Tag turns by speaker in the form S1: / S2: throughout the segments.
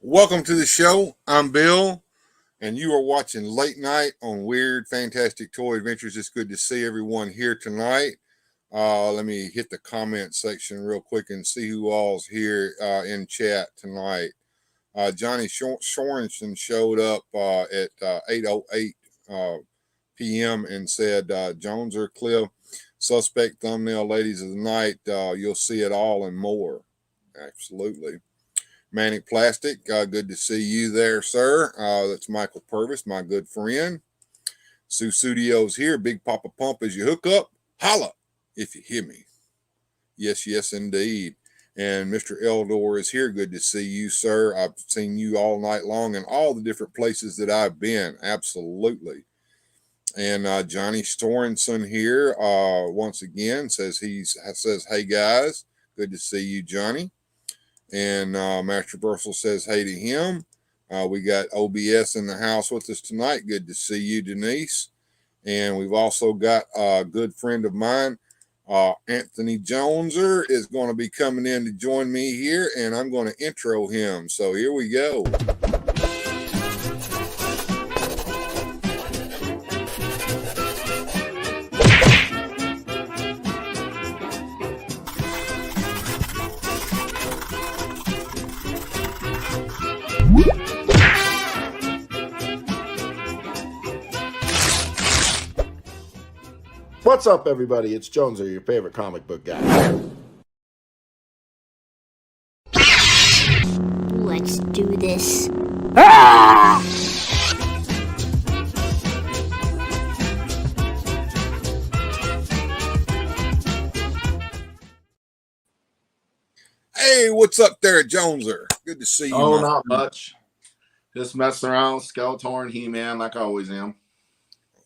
S1: Welcome to the show. I'm Bill, and you are watching Late Night on Weird Fantastic Toy Adventures. It's good to see everyone here tonight. Let me hit the comment section real quick and see who all's here in chat tonight. Johnny Sorensen showed up at 8:08 p.m. and said, Jones or Cliff, suspect thumbnail ladies of the night. You'll see it all and more. Absolutely. Manic Plastic, good to see you there, sir. That's Michael Purvis, my good friend. Sue Studio's here. Big Papa Pump as you hook up. Holla if you hear me. Yes, yes, indeed. And Mr. Eldor is here. Good to see you, sir. I've seen you all night long in all the different places that I've been. Absolutely. And Johnny Sorensen here once again says hey guys, good to see you, Johnny. And Master Bursel says hey to him. We got OBS in the house with us tonight. Good to see you, Denise. And we've also got a good friend of mine, Anthony Joneser, is going to be coming in to join me here, and I'm going to intro him. So here we go.
S2: What's up, everybody? It's Joneser, your favorite comic book guy.
S3: Let's do this.
S1: Hey, what's up there, Joneser? Good to see you.
S2: Oh, not much. Just messing around with Skeletor and He-Man like I always am.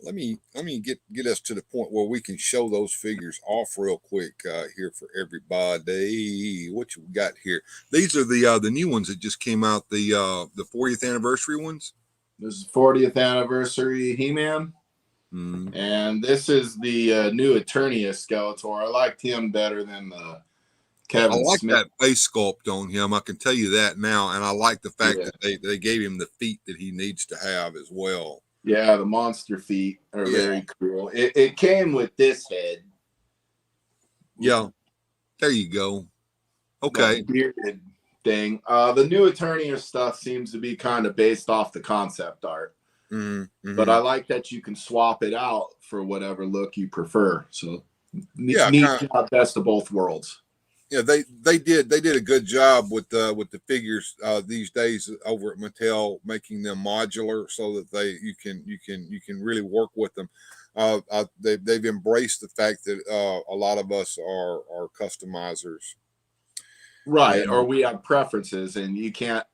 S1: Let me get us to the point where we can show those figures off real quick here for everybody. What you got here? These are the new ones that just came out, the 40th anniversary ones.
S2: This is 40th anniversary He-Man, and this is the new Eternius Skeletor. I liked him better than the Kevin
S1: I like
S2: Smith.
S1: that face sculpt on him. I can tell you that now, and I like the fact that they gave him the feet that he needs to have as well.
S2: Yeah, the monster feet are very cool. It came with this head.
S1: Yeah, there you go. Okay.
S2: Bearded thing. The new Eternius stuff seems to be kind of based off the concept art. But I like that you can swap it out for whatever look you prefer. So neat job, best of both worlds.
S1: Yeah, they did a good job with the figures these days over at Mattel, making them modular so that you can really work with them. They've embraced the fact that a lot of us are customizers,
S2: right? Or we have preferences, and you can't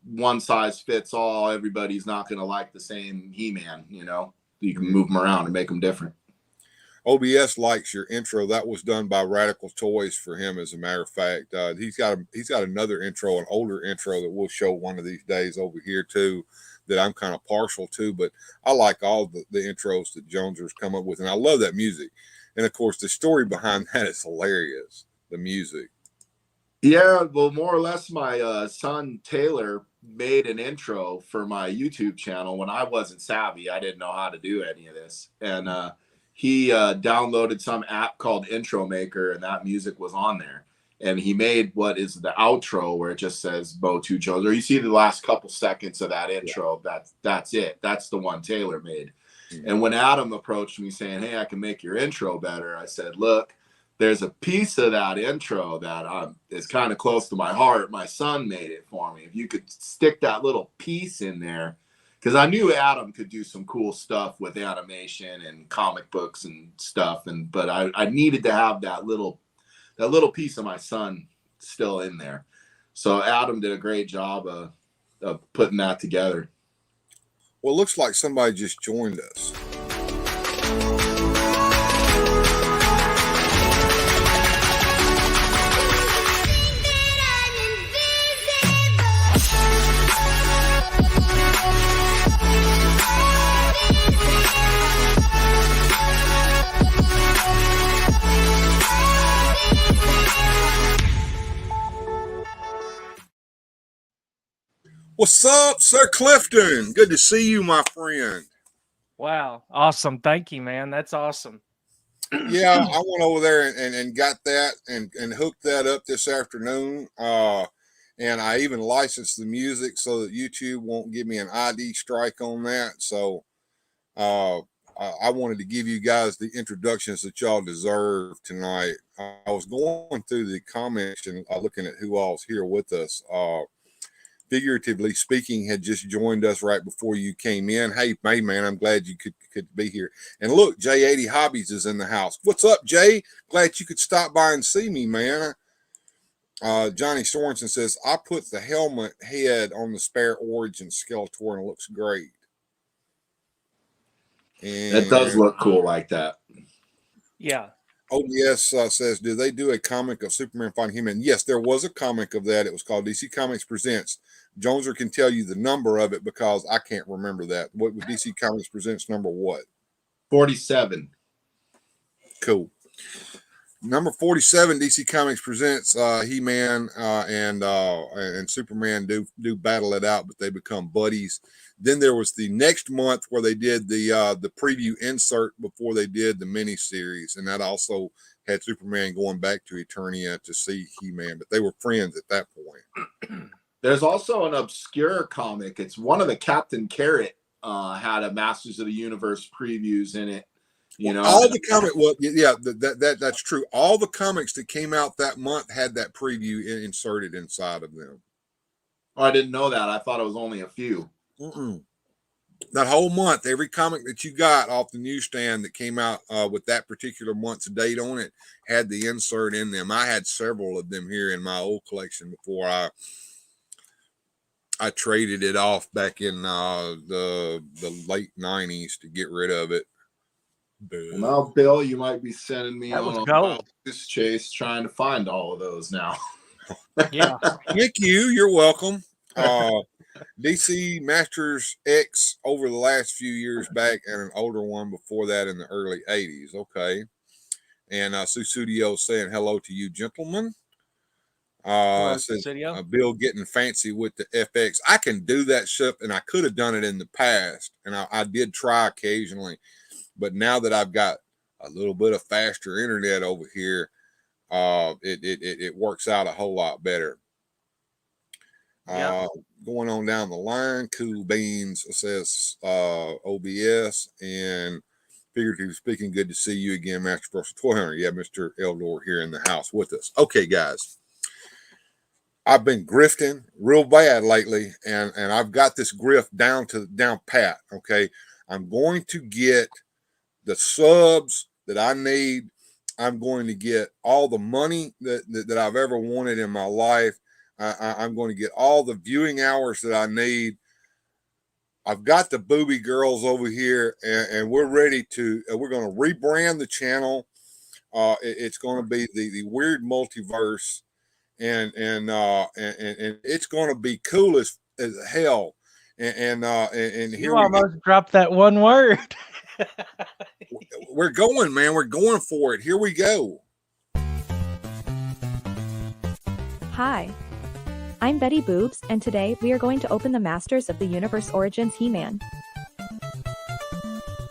S2: one size fits all. Everybody's not going to like the same He-Man. You know, you can move them around and make them different.
S1: OBS likes your intro. That was done by Radical Toys for him, as a matter of fact. He's got another intro, an older intro that we'll show one of these days over here too, that I'm kind of partial to. But I like all the intros that Joneser's come up with, and I love that music. And of course, the story behind that is hilarious. The music.
S2: Yeah, well, more or less, my son Taylor made an intro for my YouTube channel when I wasn't savvy. I didn't know how to do any of this, and he downloaded some app called Intro Maker, and that music was on there. And he made what is the outro, where it just says Bo2 Jones, or you see the last couple seconds of that intro. That's it. That's the one Taylor made. And when Adam approached me saying, hey, I can make your intro better, I said, look, there's a piece of that intro that is kind of close to my heart. My son made it for me. If you could stick that little piece in there, because I knew Adam could do some cool stuff with animation and comic books and stuff, but I needed to have that little piece of my son still in there. So Adam did a great job of putting that together.
S1: Well, it looks like somebody just joined us. What's up, Sir Clifton? Good to see you, my friend.
S4: Wow. Awesome. Thank you, man. That's awesome.
S1: Yeah, I went over there and got that and hooked that up this afternoon. And I even licensed the music so that YouTube won't give me an ID strike on that. So uh, I wanted to give you guys the introductions that y'all deserve tonight. I was going through the comments and looking at who all's here with us. Figuratively speaking, had just joined us right before you came in. Hey, man, I'm glad you could be here. And look, J80 Hobbies is in the house. What's up, Jay? Glad you could stop by and see me, man. Johnny Sorensen says, I put the helmet head on the spare Origin Skeletor and it looks great. And
S2: That does look cool like that.
S4: Yeah.
S1: OBS says, do they do a comic of Superman fighting He-Man? Yes, there was a comic of that. It was called DC Comics Presents. Joneser can tell you the number of it because I can't remember that. What was DC Comics Presents number what?
S2: 47.
S1: Cool. Number 47, DC Comics Presents He-Man and Superman do battle it out, but they become buddies. Then there was the next month where they did the preview insert before they did the miniseries, and that also had Superman going back to Eternia to see He-Man, but they were friends at that point.
S2: There's also an obscure comic. It's one of the Captain Carrot had a Masters of the Universe previews in it. You know,
S1: all the comic, well, yeah, that's true. All the comics that came out that month had that preview inserted inside of them.
S2: Oh, I didn't know that. I thought it was only a few.
S1: That whole month, every comic that you got off the newsstand that came out with that particular month's date on it had the insert in them. I had several of them here in my old collection before I traded it off back in the late 90s to get rid of it.
S2: Well, now, Bill, you might be sending me
S4: That was
S2: on a
S4: gold.
S2: this chase trying to find all of those now.
S4: Yeah.
S1: Thank you. You're welcome. DC Masters X over the last few years back, and an older one before that in the early 80s. Okay. And Susudio saying hello to you, gentlemen. Says Bill getting fancy with the FX. I can do that stuff, and I could have done it in the past, and I did try occasionally. But now that I've got a little bit of faster internet over here, it works out a whole lot better. Going on down the line, Cool Beans says OBS, and figuratively speaking, good to see you again, Master Professor Toy Hunter. Yeah, Mr. Eldor here in the house with us. Okay, guys. I've been grifting real bad lately, and I've got this grift down pat. Okay. I'm going to get the subs that I need. I'm going to get all the money that I've ever wanted in my life. I'm going to get all the viewing hours that I need. I've got the booby girls over here, and we're ready to. We're going to rebrand the channel. It's going to be the Weird Multiverse, and it's going to be cool as hell. And here
S4: you almost dropped that one word.
S1: We're going, man. We're going for it. Here we go.
S5: Hi, I'm Betty Boobs, and today we are going to open the Masters of the Universe Origins He-Man.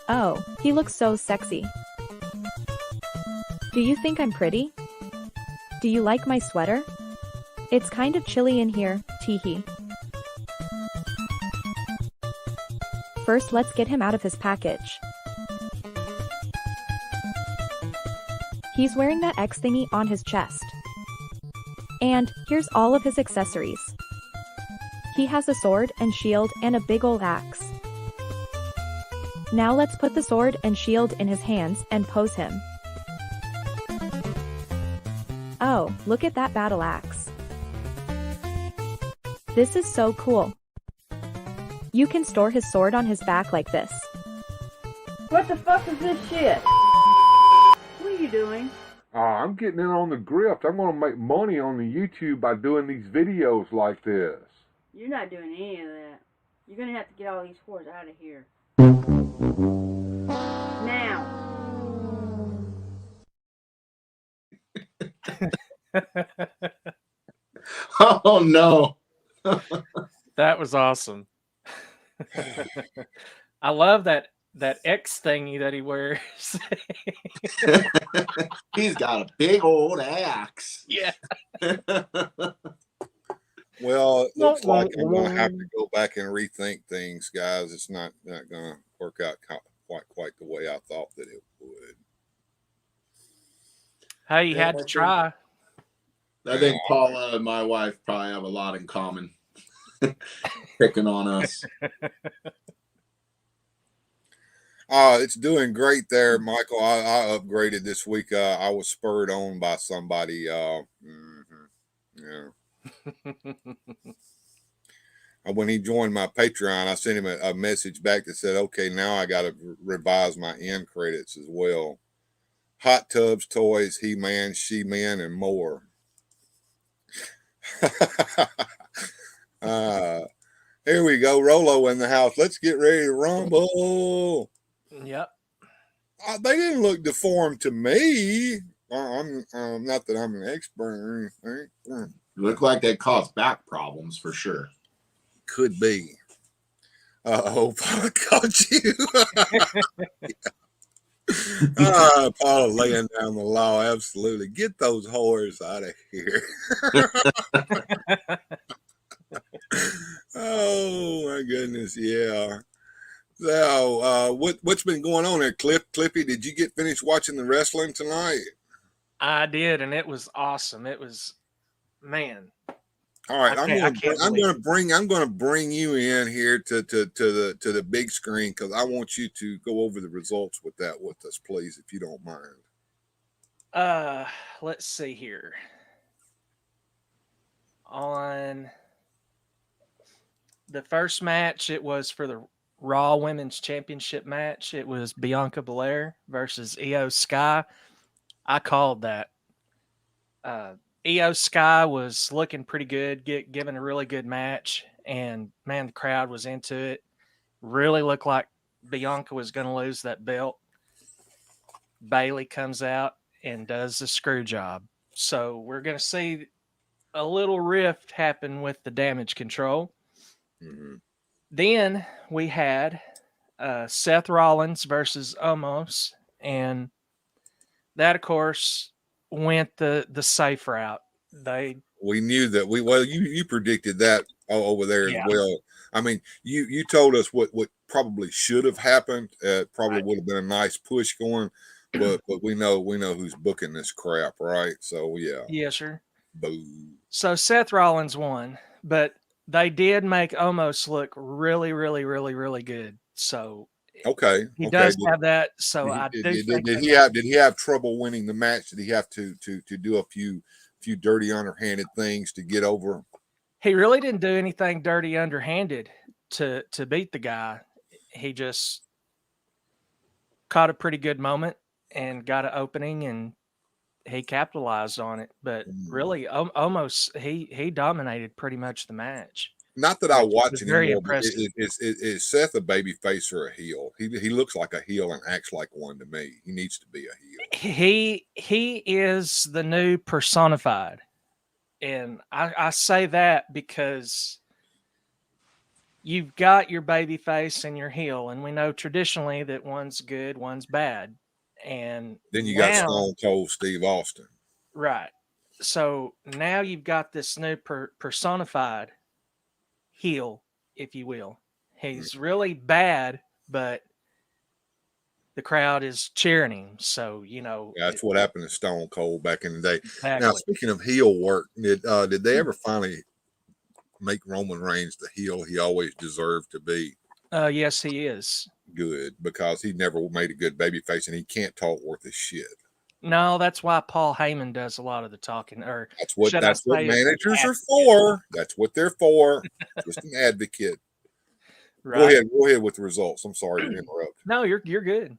S5: Oh, he looks so sexy. Do you think I'm pretty? Do you like my sweater? It's kind of chilly in here, teehee. First, let's get him out of his package. He's wearing that X thingy on his chest. And here's all of his accessories. He has a sword and shield and a big ol' axe. Now let's put the sword and shield in his hands and pose him. Oh, look at that battle axe. This is so cool. You can store his sword on his back like this.
S6: What the fuck is this shit? What are you doing?
S1: I'm getting in on the grift. I'm going to make money on the YouTube by doing these videos like this.
S6: You're not doing any of that. You're gonna have to get all these whores out of here. Now.
S2: Oh no.
S4: That was awesome. I love that X thingy that he wears.
S2: He's got a big old axe.
S4: Yeah.
S1: Well, it looks like I'm going to have to go back and rethink things, guys. It's not going to work out quite the way I thought that it would.
S4: Hey, you had to try.
S2: I think Paula and my wife probably have a lot in common. Picking on us.
S1: It's doing great there, Michael. I upgraded this week. I was spurred on by somebody. Yeah. When he joined my Patreon, I sent him a message back that said, okay, now I got to revise my end credits as well. Hot tubs, toys, He-Man, She-Man, and more. Here we go. Rolo in the house. Let's get ready to rumble.
S4: Yep.
S1: They didn't look deformed to me. I'm not that I'm an expert or anything.
S2: Look like they cause back problems for sure.
S1: Could be. Paul caught you. Paul laying down the law. Absolutely. Get those whores out of here. Oh my goodness, yeah. So what's been going on there, Clippy? Did you get finished watching the wrestling tonight?
S4: I did, and it was awesome. It was, man.
S1: All right, I'm going to bring you in here to the big screen because I want you to go over the results with us, please, if you don't mind.
S4: Let's see here. On the first match, it was for the Raw Women's Championship match. It was Bianca Belair versus Io Sky. I called that. Io Sky was looking pretty good, given a really good match, and man, the crowd was into it. Really looked like Bianca was going to lose that belt. Bayley comes out and does the screw job. So we're going to see a little rift happen with the Damage Control.
S1: Mm-hmm.
S4: Then we had Seth Rollins versus Omos, and that, of course, went the safe route.
S1: We knew that you predicted that over there
S4: Yeah.
S1: as well. I mean, you told us what probably should have happened. Probably would have been a nice push going, but we know who's booking this crap, right? So yeah.
S4: Yes, sir.
S1: Boo.
S4: So Seth Rollins won, but they did make Omos look really, really, really, really good. So
S1: okay,
S4: he does have that. So
S1: did he have trouble winning the match? Did he have to do a few dirty underhanded things to get over?
S4: He really didn't do anything dirty underhanded to beat the guy. He just caught a pretty good moment and got an opening, and he capitalized on it. But really, almost he dominated pretty much the match.
S1: Not that I watch
S4: very
S1: anymore.
S4: impressive.
S1: Is Seth a baby face or a heel? He looks like a heel and acts like one to me. He needs to be a heel.
S4: He is the new personified. And I say that because you've got your baby face and your heel, and we know traditionally that one's good, one's bad. And
S1: then you got Stone Cold Steve Austin.
S4: Right. So now you've got this new personified heel, if you will. He's really bad, but the crowd is cheering him. So,
S1: that's what happened to Stone Cold back in the day.
S4: Exactly.
S1: Now, speaking of heel work, did they ever finally make Roman Reigns the heel he always deserved to be?
S4: Yes, he is.
S1: Good, because he never made a good baby face, and he can't talk worth a shit.
S4: No, that's why Paul Heyman does a lot of the talking. Or
S1: that's what managers are for. That's what they're for. Just an advocate. Right. Go ahead with the results. I'm sorry to interrupt.
S4: No, you're good.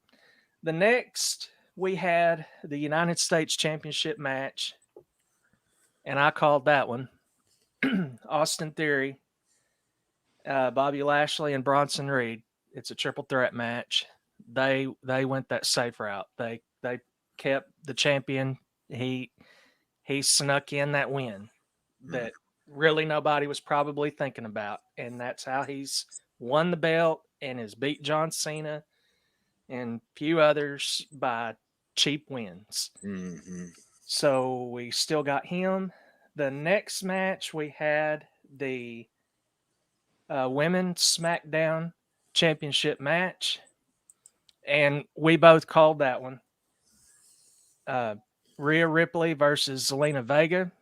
S4: The next, we had the United States Championship match, and I called that one. Austin Theory, Bobby Lashley, and Bronson Reed. It's a triple threat match. They went that safe route. They kept the champion. He snuck in that win that really nobody was probably thinking about. And that's how he's won the belt and has beat John Cena and a few others by cheap wins.
S1: Mm-hmm.
S4: So we still got him. The next match we had the Women's SmackDown Championship match, and we both called that one. Rhea Ripley versus Zelina Vega.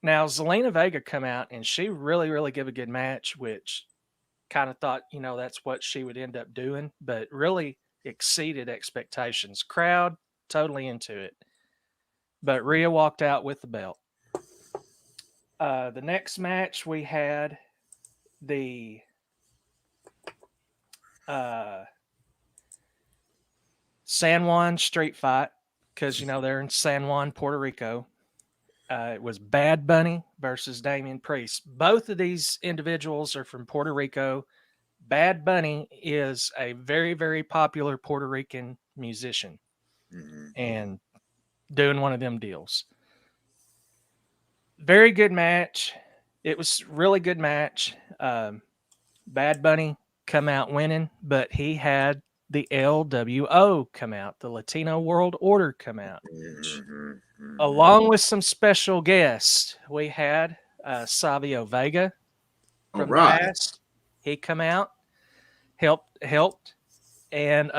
S4: Now, Zelina Vega come out and she really, really gave a good match, which kind of thought, that's what she would end up doing, but really exceeded expectations. Crowd totally into it. But Rhea walked out with the belt. The next match we had the San Juan street fight, because they're in San Juan, Puerto Rico. It was Bad Bunny versus Damian Priest. Both of these individuals are from Puerto Rico. Bad Bunny is a very, very popular Puerto Rican musician and doing one of them deals. Very good match. It was really good match. Bad Bunny come out winning, but he had the LWO come out, the Latino World Order come out. Along with some special guests, we had Savio Vega from the past. He come out, helped, and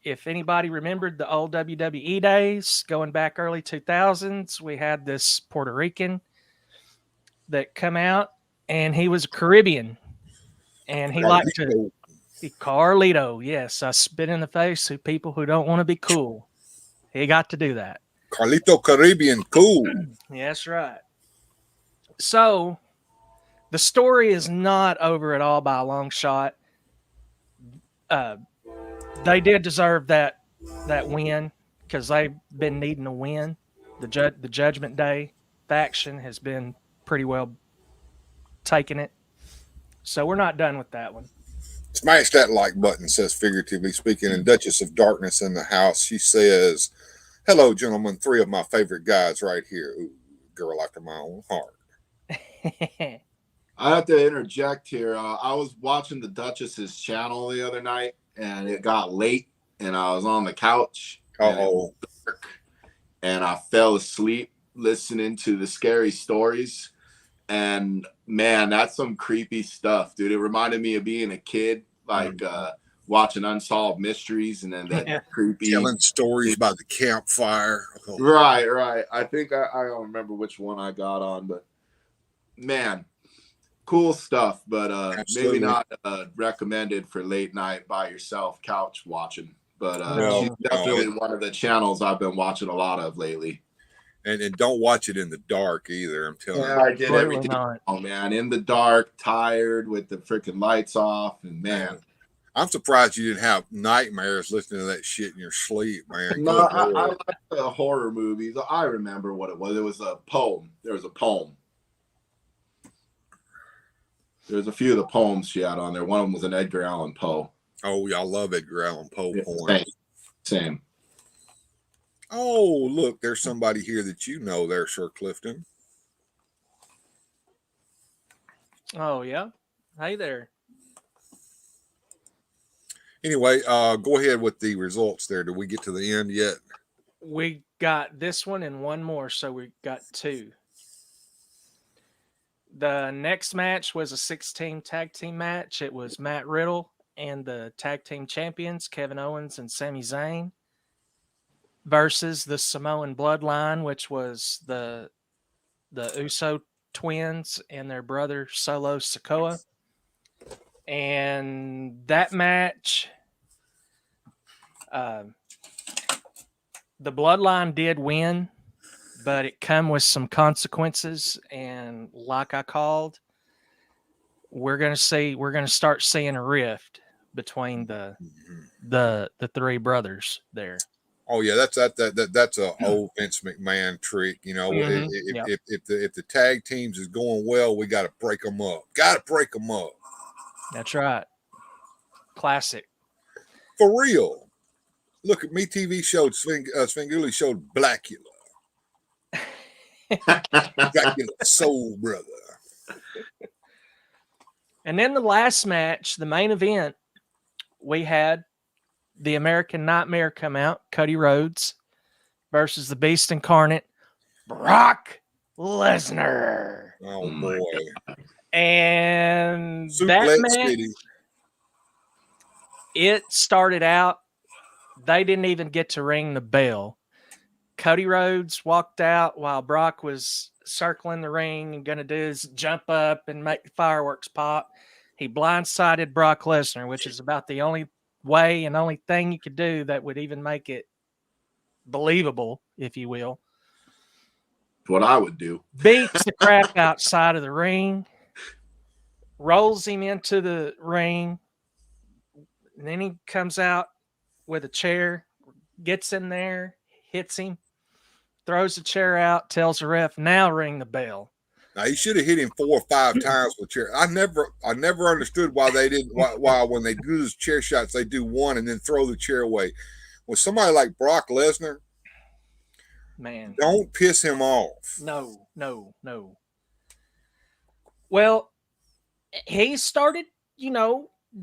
S4: if anybody remembered the old WWE days, going back early 2000s, we had this Puerto Rican that come out, and he was Caribbean, and he liked to be Carlito. Yes, I spit in the face of people who don't want to be cool. He got to do that.
S1: Carlito Caribbean, cool.
S4: Yeah, that's right. So the story is not over at all by a long shot. They did deserve that win because they've been needing a win. The Judgment Day faction has been pretty well taking it. So we're not done with that one.
S1: Smash that like button, says figuratively speaking. And Duchess of Darkness in the house. She says, hello, gentlemen. 3 of my favorite guys right here. Ooh, girl after my own heart.
S2: I have to interject here. I was watching the Duchess's channel the other night, and it got late, and I was on the couch. And I fell asleep listening to the scary stories. And man, that's some creepy stuff, dude. It reminded me of being a kid, like watching Unsolved Mysteries, and then that creepy
S1: telling stories by the campfire.
S2: Right. I think I don't remember which one I got on, but man, cool stuff. But maybe not recommended for late night by yourself couch watching. But she's definitely one of the channels I've been watching a lot of lately.
S1: And don't watch it in the dark either. I'm telling you.
S2: I did everything. Oh man, in the dark, tired with the freaking lights off, and man,
S1: I'm surprised you didn't have nightmares listening to that shit in your sleep, man.
S2: No, I like the horror movies. I remember what it was. It was a poem. There was a poem. There's a few of the poems she had on there. One of them was an Edgar Allan Poe.
S1: Oh, yeah, I love Edgar Allan Poe poems.
S2: Same.
S1: Oh, look, there's somebody here that you know there, Sir Clifton.
S4: Oh, yeah? Hey there.
S1: Anyway, go ahead with the results there. Did we get to the end yet?
S4: We got this one and one more, so we got 2. The next match was a 6-team tag team match. It was Matt Riddle and the tag team champions, Kevin Owens and Sami Zayn, versus the Samoan Bloodline, which was the Uso twins and their brother Solo Sikoa. And that match, the Bloodline did win, but it come with some consequences. And like I called, we're gonna start seeing a rift between the 3 brothers there.
S1: Oh yeah, that's a old Vince McMahon trick. You know, if the tag teams is going well, we got to break them up.
S4: That's right. Classic.
S1: For real. Look at me. TV showed Svengoolie showed Blackula. Blackula Soul Brother.
S4: And then the last match, the main event, we had the American Nightmare come out, Cody Rhodes versus the Beast Incarnate, Brock Lesnar.
S1: Oh boy.
S4: And that
S1: Suplex
S4: match,
S1: City.
S4: it started out, they didn't even get to ring the bell. Cody Rhodes walked out while Brock was circling the ring and going to do his jump up and make the fireworks pop. He blindsided Brock Lesnar, which is about the only way and only thing you could do that would even make it believable, if you will.
S2: What I would do.
S4: Beats the crap outside of the ring, rolls him into the ring, and then he comes out with a chair, gets in there, hits him, throws the chair out, tells the ref, now ring the bell.
S1: Now he should have hit him 4 or 5 times with chair. I never understood why they didn't. Why when they do those chair shots, they do one and then throw the chair away. With somebody like Brock Lesnar,
S4: man,
S1: don't piss him off.
S4: No. Well, he started,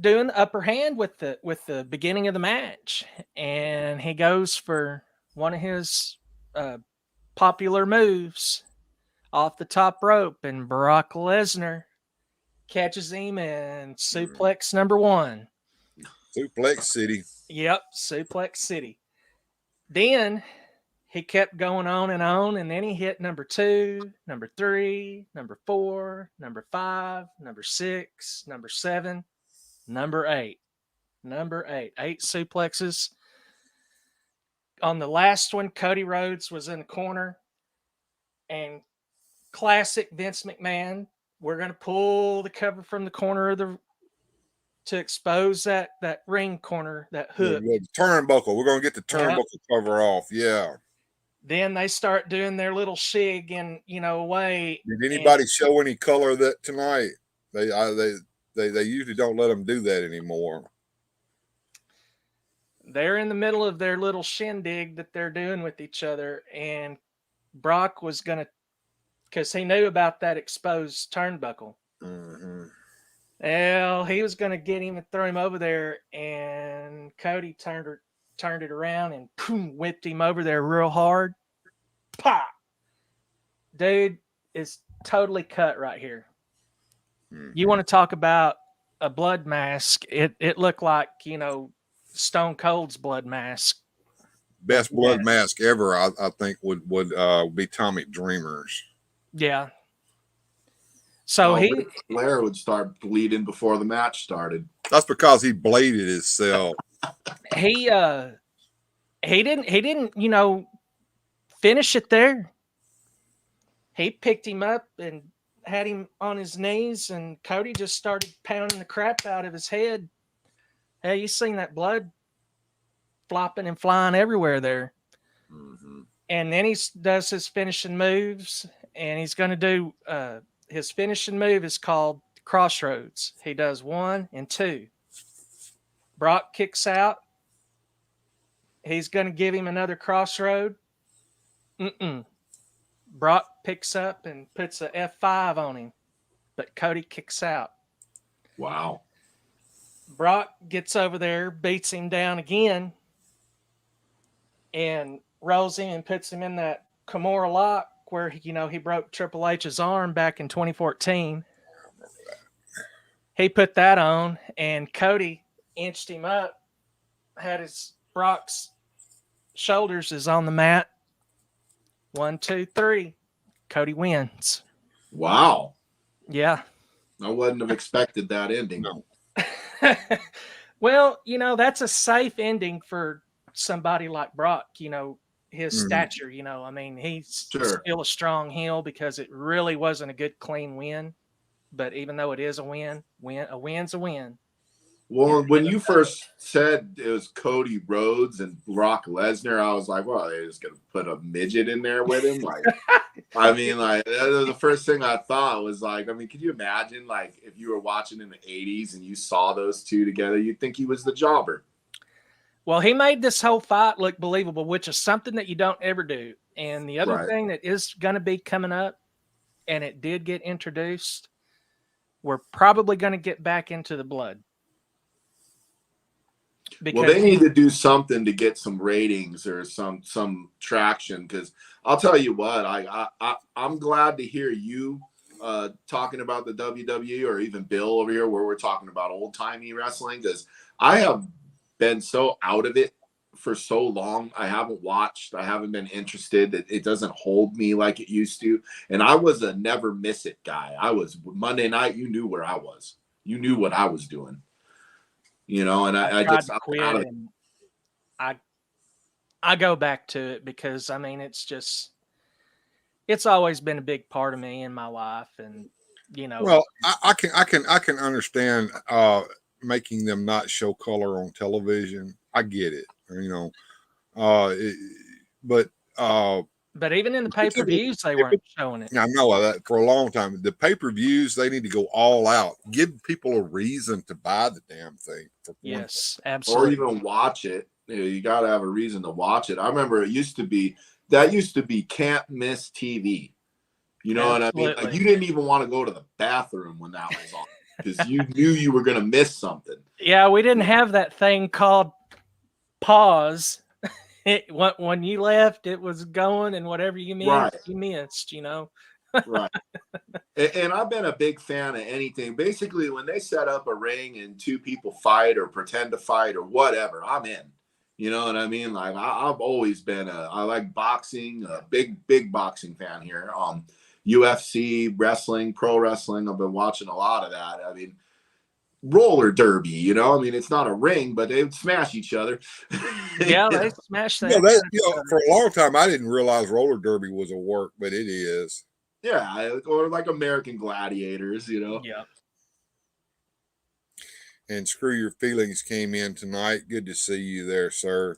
S4: doing the upper hand with the beginning of the match, and he goes for one of his popular moves off the top rope, and Brock Lesnar catches him and suplex number 1.
S1: Suplex City.
S4: Yep, Suplex City. Then he kept going on, and then he hit number 2, number 3, number 4, number 5, number 6, number 7, number 8. Number 8. 8 suplexes. On the last one, Cody Rhodes was in the corner, and classic Vince McMahon, we're going to pull the cover from the corner of to expose that ring corner, that hook.
S1: The turnbuckle. We're going to get the turnbuckle cover off. Yeah.
S4: Then they start doing their little shig in, way.
S1: Did anybody show any color that tonight? They usually don't let them do that anymore.
S4: They're in the middle of their little shindig that they're doing with each other, and Brock was going to, because he knew about that exposed turnbuckle.
S1: Mm-hmm.
S4: Well, he was going to get him and throw him over there, and Cody turned it around and boom, whipped him over there real hard. Pop! Dude is totally cut right here. Mm-hmm. You want to talk about a blood mask? It looked like, Stone Cold's blood mask.
S1: Best blood mask ever, I think, would be Tommy Dreamer's.
S4: Yeah. So
S2: Flair would start bleeding before the match started.
S1: That's because he bladed himself.
S4: He didn't, finish it there. He picked him up and had him on his knees, and Cody just started pounding the crap out of his head. Hey, you seen that blood flopping and flying everywhere there. Mm-hmm. And then he does his finishing moves, and he's going to do his finishing move is called Crossroads. He does 1 and 2. Brock kicks out. He's going to give him another crossroad. Brock picks up and puts a F5 on him, but Cody kicks out.
S2: Wow.
S4: Brock gets over there, beats him down again, and rolls him and puts him in that Kimura lock where, he broke Triple H's arm back in 2014. He put that on, and Cody inched him up, had Brock's shoulders is on the mat. 1, 2, 3. Cody wins.
S2: Wow.
S4: Yeah.
S2: I wouldn't have expected that ending.
S1: No.
S4: Well, that's a safe ending for somebody like Brock, his stature, he's still a strong heel because it really wasn't a good, clean win. But even though it is a win's a win.
S2: Well, when you first said it was Cody Rhodes and Brock Lesnar, I was like, well, they're just going to put a midget in there with him. Like, the first thing I thought was like, could you imagine, like, if you were watching in the 80s and you saw those two together, you'd think he was the jobber.
S4: Well, he made this whole fight look believable, which is something that you don't ever do. And the other thing that is going to be coming up, and it did get introduced, we're probably going to get back into the blood.
S2: Well, they need to do something to get some ratings or some traction, because I'll tell you what, I'm glad to hear you talking about the WWE, or even Bill over here where we're talking about old-timey wrestling, because I have been so out of it for so long. I haven't watched. I haven't been interested. It doesn't hold me like it used to. And I was a never miss it guy. I was Monday night. You knew where I was. You knew what I was doing. You know, and I just
S4: quit. And I go back to it because I mean it's always been a big part of me in my life, and you know.
S1: Well, I can understand making them not show color on television. I get it, you know, but
S4: even in the pay-per-views, they weren't showing it.
S1: I know that for a long time. The pay-per-views, they need to go all out. Give people a reason to buy the damn thing.
S4: Yes, absolutely.
S2: Or even watch it. You got to have a reason to watch it. I remember it used to be can't miss TV. You know what I mean? Like, you didn't even want to go to the bathroom when that was on because you knew you were going to miss something.
S4: Yeah, we didn't have that thing called pause. When you left, it was going, and whatever you missed,
S2: right.
S4: You missed, you know?
S2: Right. And I've been a big fan of anything. Basically, when they set up a ring and two people fight or pretend to fight or whatever, I'm in. You know what I mean? Like, I've always been I like boxing, a big boxing fan here. UFC, wrestling, pro wrestling. I've been watching a lot of that. I mean, roller derby, you know? I mean, it's not a ring, but they smash each other.
S4: Yeah, they smash that.
S1: For a long time, I didn't realize roller derby was a work, but it is.
S2: Yeah, or like American Gladiators, you know?
S4: Yeah.
S1: And Screw Your Feelings came in tonight. Good to see you there, sir.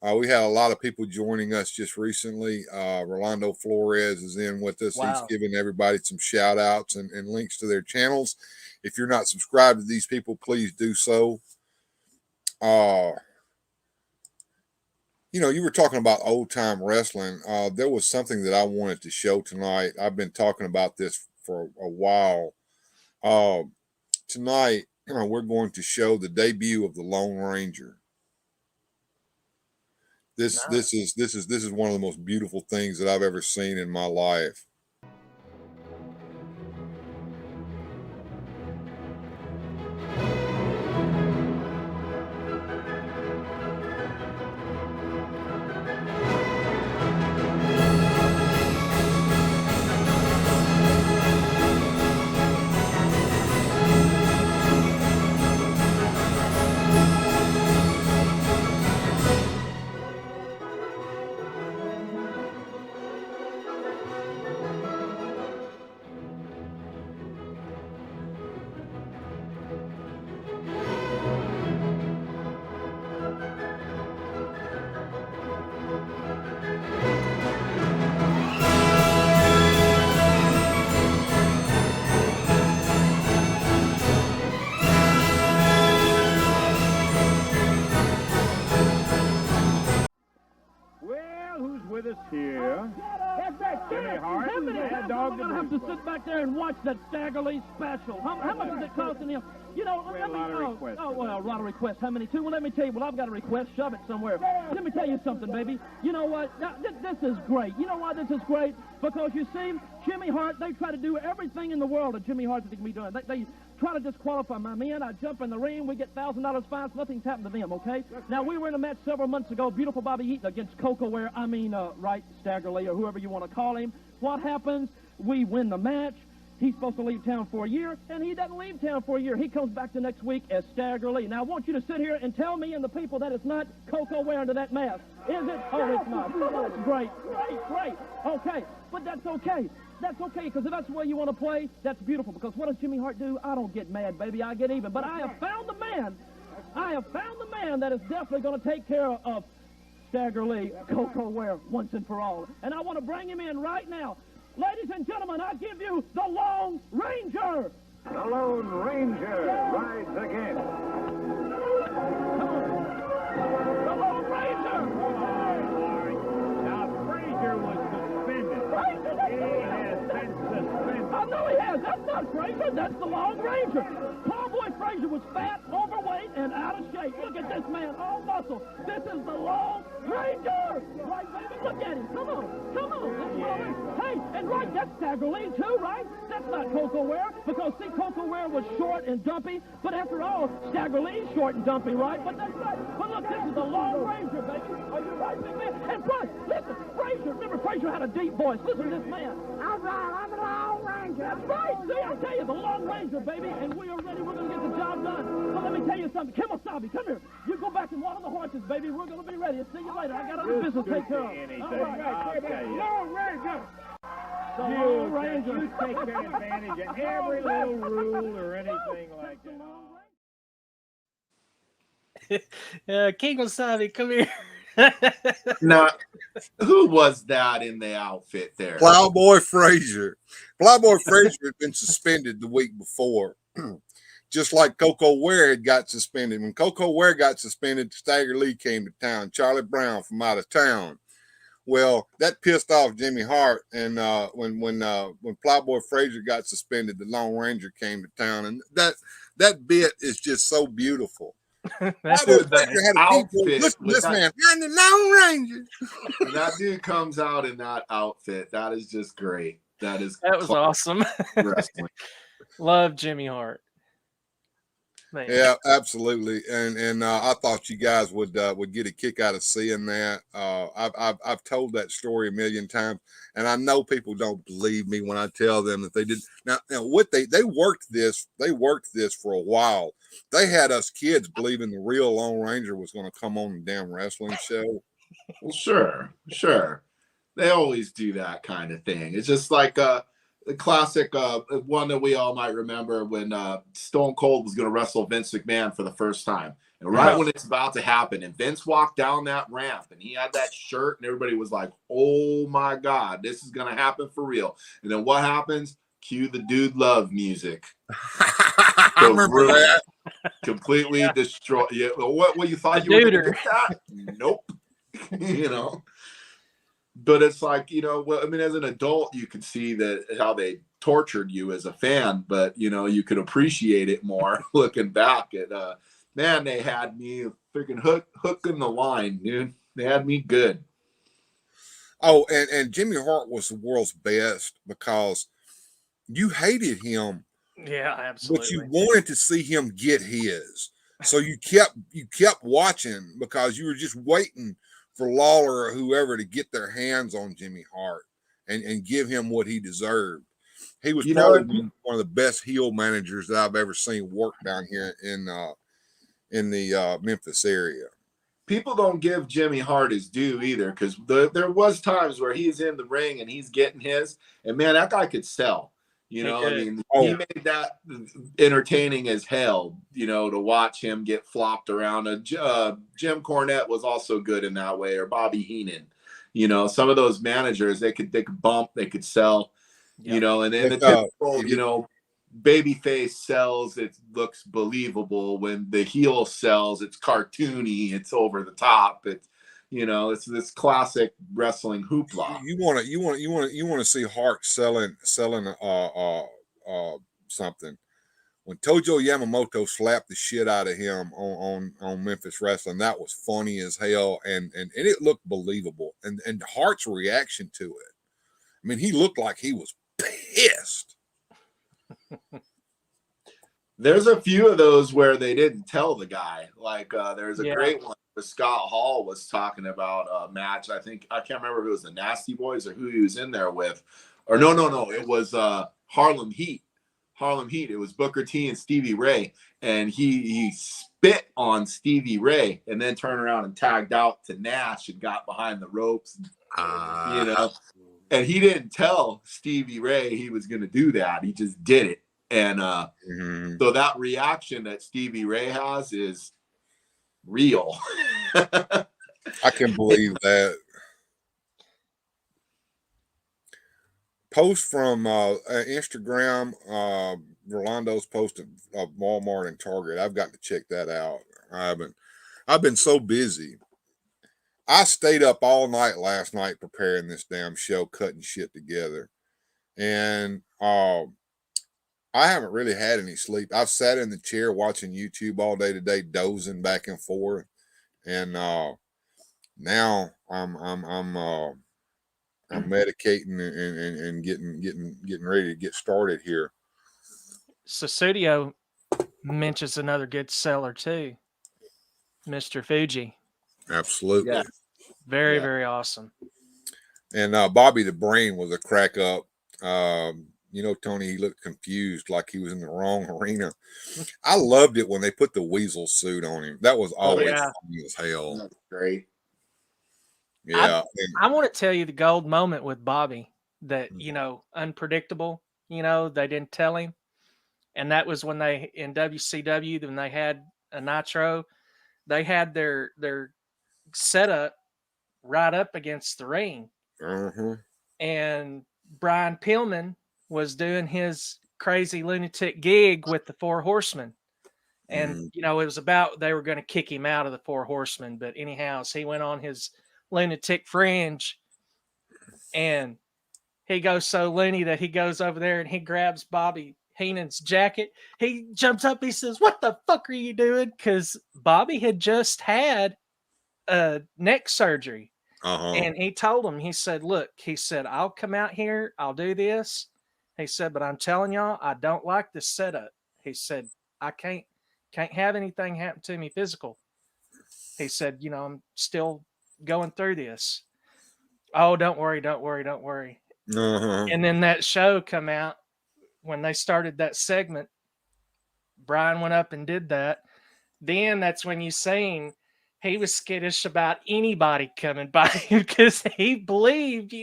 S1: We had a lot of people joining us just recently. Rolando Flores is in with us.
S4: Wow.
S1: He's giving everybody some shout outs and links to their channels. If you're not subscribed to these people, please do so. You know, you were talking about old time wrestling. There was something that I wanted to show tonight. I've been talking about this for a while. Tonight, we're going to show the debut of the Lone Ranger. This is one of the most beautiful things that I've ever seen in my life.
S7: With us here. Jimmy Hart.
S6: How many times am I going to have to sit back there and watch that Staggerly special? How much is it costing him? You know,
S7: a lot of requests.
S6: Oh, well, a lot of requests. How many, too? Well, let me tell you. Well, I've got a request. Shove it somewhere. Let me tell you something, baby. You know what? Now, this is great. You know why this is great? Because, you see, Jimmy Hart, they try to do everything in the world that Jimmy Hart can be doing. They try to disqualify my men. I jump in the ring. We get $1,000 fines. Nothing's happened to them, okay? Now, we were in a match several months ago. Beautiful Bobby Eaton against Coco Ware. Right, Staggerly, or whoever you want to call him. What happens? We win the match. He's supposed to leave town for a year, and he doesn't leave town for a year. He comes back the next week as Staggerly. Now, I want you to sit here and tell me and the people that it's not Coco Ware under that mask. Is it? Oh, it's not. That's great. Okay, but that's okay. That's okay, because if that's the way you want to play, that's beautiful. Because what does Jimmy Hart do? I don't get mad, baby. I get even. But I have found the man. That is definitely going to take care of Staggerly, Coco Ware, once and for all. And I want to bring him in right now. Ladies and gentlemen, I give you the Lone Ranger.
S7: The Lone Ranger rides again.
S6: The Lone Ranger.
S7: Now, Frazier was suspended. He has been suspended.
S6: I know he has. what, Frazier? That's the Lone Ranger. Plowboy Frazier was fat, overweight, and out of shape. Look at this man, all muscle. This is the Lone Ranger. Right, baby? Look at him. Come on. Come on. Hey, and right, that's Staggerline, too, right? That's not Coco Ware, because, see, Coco Ware was short and dumpy, but after all, Staggerline's short and dumpy, right? But that's right. But look, this is the Lone Ranger, baby. Are you right, big man? And plus, listen, Frazier, remember Frazier had a deep voice. Listen to this man. All right, I'm the Lone Ranger. That's right. See, I tell you, the Lone Ranger, baby, and we are ready. We're going to get the job done. But let me tell you something. Kemosabe, come here. You go back and water the horses, baby. We're going to be ready. See you later. I got other business to take care of.
S7: Anything, I'll tell you.
S6: Lone Ranger. The Lone
S7: You
S6: Ranger.
S7: take advantage of every little rule or anything like that.
S4: King Wasabi, come here.
S2: Now, who was that in the outfit there?
S1: Plowboy Frazier. Plowboy Frazier had been suspended the week before, just like Coco Ware had got suspended. When Coco Ware got suspended, Stagger Lee came to town. Charlie Brown from out of town. Well, that pissed off Jimmy Hart, and when Plowboy Frazier got suspended, the Lone Ranger came to town, and that bit is just so beautiful.
S2: Dude, the outfit
S1: Listen to
S2: with
S1: this
S2: that-
S1: man. I'm the Lone Ranger.
S2: When that dude comes out in that outfit, that is just great. That was
S4: awesome.
S2: wrestling.
S4: Love Jimmy Hart. Man.
S1: Yeah, absolutely. And I thought you guys would get a kick out of seeing that. I've told that story a million times, and I know people don't believe me when I tell them that they did. Now what they worked this for a while. They had us kids believing the real Lone Ranger was going to come on the damn wrestling show.
S2: Well, sure. They always do that kind of thing. It's just like the classic one that we all might remember when Stone Cold was going to wrestle Vince McMahon for the first time. And right when it's about to happen, and Vince walked down that ramp and he had that shirt and everybody was like, oh my God, this is going to happen for real. And then what happens? Cue the Dude Love music.
S1: I remember that.
S2: Completely destroy. Yeah, what you thought
S4: A
S2: you were going to
S4: duder.
S2: get that? Nope. You know. But it's like, you know, well, I mean, as an adult, you could see that how they tortured you as a fan, but you know, you could appreciate it more looking back at man, they had me freaking hook in the line, dude. They had me good.
S1: Oh, and Jimmy Hart was the world's best because you hated him,
S4: Yeah, absolutely.
S1: but you wanted to see him get his. So you kept watching because you were just waiting for Lawler or whoever to get their hands on Jimmy Hart and give him what he deserved. He was probably one of the best heel managers that I've ever seen work down here in the Memphis area.
S2: People don't give Jimmy Hart his due either, because there was times where he's in the ring and he's getting his, and man, that guy could sell. You know, I mean, he made that entertaining as hell, you know, to watch him get flopped around. Jim Cornette was also good in that way, or Bobby Heenan. You know, some of those managers, they could bump, they could sell, you know, and then the typical, you know, babyface sells, it looks believable. When the heel sells, it's cartoony, it's over the top. It's, you know, it's this classic wrestling hoopla.
S1: You want to see Hart selling something. When Tojo Yamamoto slapped the shit out of him on Memphis Wrestling, that was funny as hell, and it looked believable. And Hart's reaction to it, I mean, he looked like he was pissed.
S2: There's a few of those where they didn't tell the guy. Like there's a great one where Scott Hall was talking about a match. I can't remember if it was the Nasty Boys or who he was in there with. Or no. It was Harlem Heat. It was Booker T and Stevie Ray. And he spit on Stevie Ray and then turned around and tagged out to Nash and got behind the ropes. You know. And he didn't tell Stevie Ray he was going to do that. He just did it. And so that reaction that Stevie Ray has is real.
S1: I can believe that. Post from Instagram, Rolando's post of Walmart and Target. I've got to check that out. I've been so busy. I stayed up all night last night preparing this damn show, cutting shit together. And I haven't really had any sleep. I've sat in the chair watching YouTube all day today, dozing back and forth, and now I'm medicating and getting ready to get started here.
S4: Susudio mentions another good seller too, Mr. Fuji.
S1: Absolutely.
S2: Yeah.
S4: Very,
S2: Yeah.
S4: very awesome.
S1: And Bobby the Brain was a crack up. Tony, he looked confused like he was in the wrong arena. I loved it when they put the weasel suit on him. That was always
S4: yeah.
S1: funny as hell.
S2: That's great.
S1: Yeah.
S4: I want to tell you the gold moment with Bobby that, unpredictable, they didn't tell him. And that was when they, in WCW, when they had a Nitro, they had their setup right up against the ring.
S1: Uh-huh.
S4: And Brian Pillman was doing his crazy lunatic gig with the Four Horsemen. And, it was about they were going to kick him out of the Four Horsemen. But anyhow, so he went on his lunatic fringe and he goes so loony that he goes over there and he grabs Bobby Heenan's jacket. He jumps up. He says, "What the fuck are you doing?" Because Bobby had just had a neck surgery.
S1: Uh-huh.
S4: And he told him, he said, "Look," he said, "I'll come out here. I'll do this." He said, "But I'm telling y'all, I don't like this setup." He said, "I can't have anything happen to me physical." He said, "I'm still going through this." "Oh, don't worry.
S1: Uh-huh.
S4: And then that show come out when they started that segment. Brian went up and did that. Then that's when you seen he was skittish about anybody coming by him because he believed,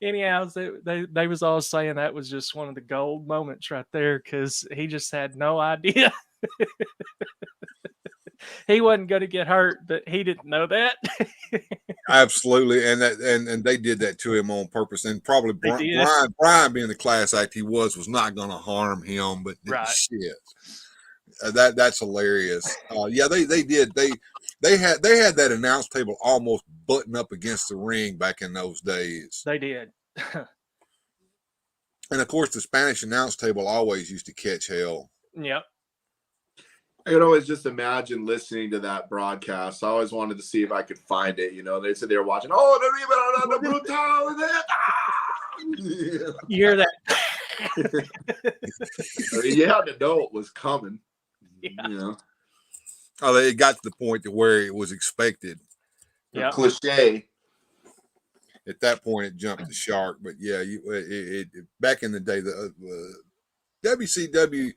S4: Anyhow, they was all saying that was just one of the gold moments right there because he just had no idea. He wasn't going to get hurt, but he didn't know that.
S1: Absolutely, and they did that to him on purpose, and probably Brian being the class act he was not going to harm him, but
S4: right.
S1: Shit, that's hilarious. Yeah, they did they had that announce table almost button up against the ring back in those days.
S4: They did.
S1: And of course, the Spanish announce table always used to catch hell.
S4: Yep.
S2: I could always just imagine listening to that broadcast. I always wanted to see if I could find it. They said they were watching. Oh, the brutal.
S4: You hear that?
S2: You had to know it was coming.
S4: Yeah.
S1: Oh, it got to the point to where it was expected.
S4: Yeah.
S2: Cliche.
S1: At that point, it jumped the shark. But yeah, back in the day, the WCW.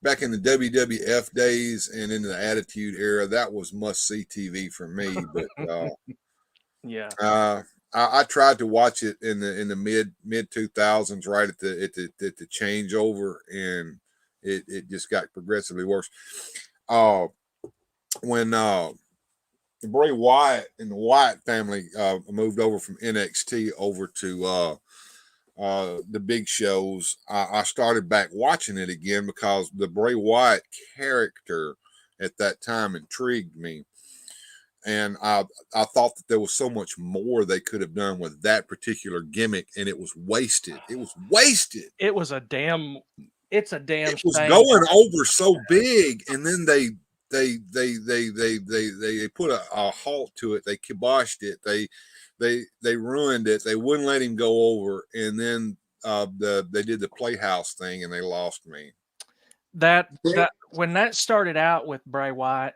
S1: Back in the WWF days and in the Attitude Era, that was must-see TV for me. But
S4: yeah,
S1: I tried to watch it in the mid 2000s, right at the changeover, and it just got progressively worse. When Bray Wyatt and the Wyatt family moved over from NXT over to the big shows, I started back watching it again because the Bray Wyatt character at that time intrigued me. And I thought that there was so much more they could have done with that particular gimmick, and it was wasted. It was wasted.
S4: It was a damn. It's a damn.
S1: It was
S4: shame.
S1: going over so big, and then they put a halt to it. They kiboshed it. They ruined it. They wouldn't let him go over, and then they did the Playhouse thing, and they lost me.
S4: That when that started out with Bray Wyatt,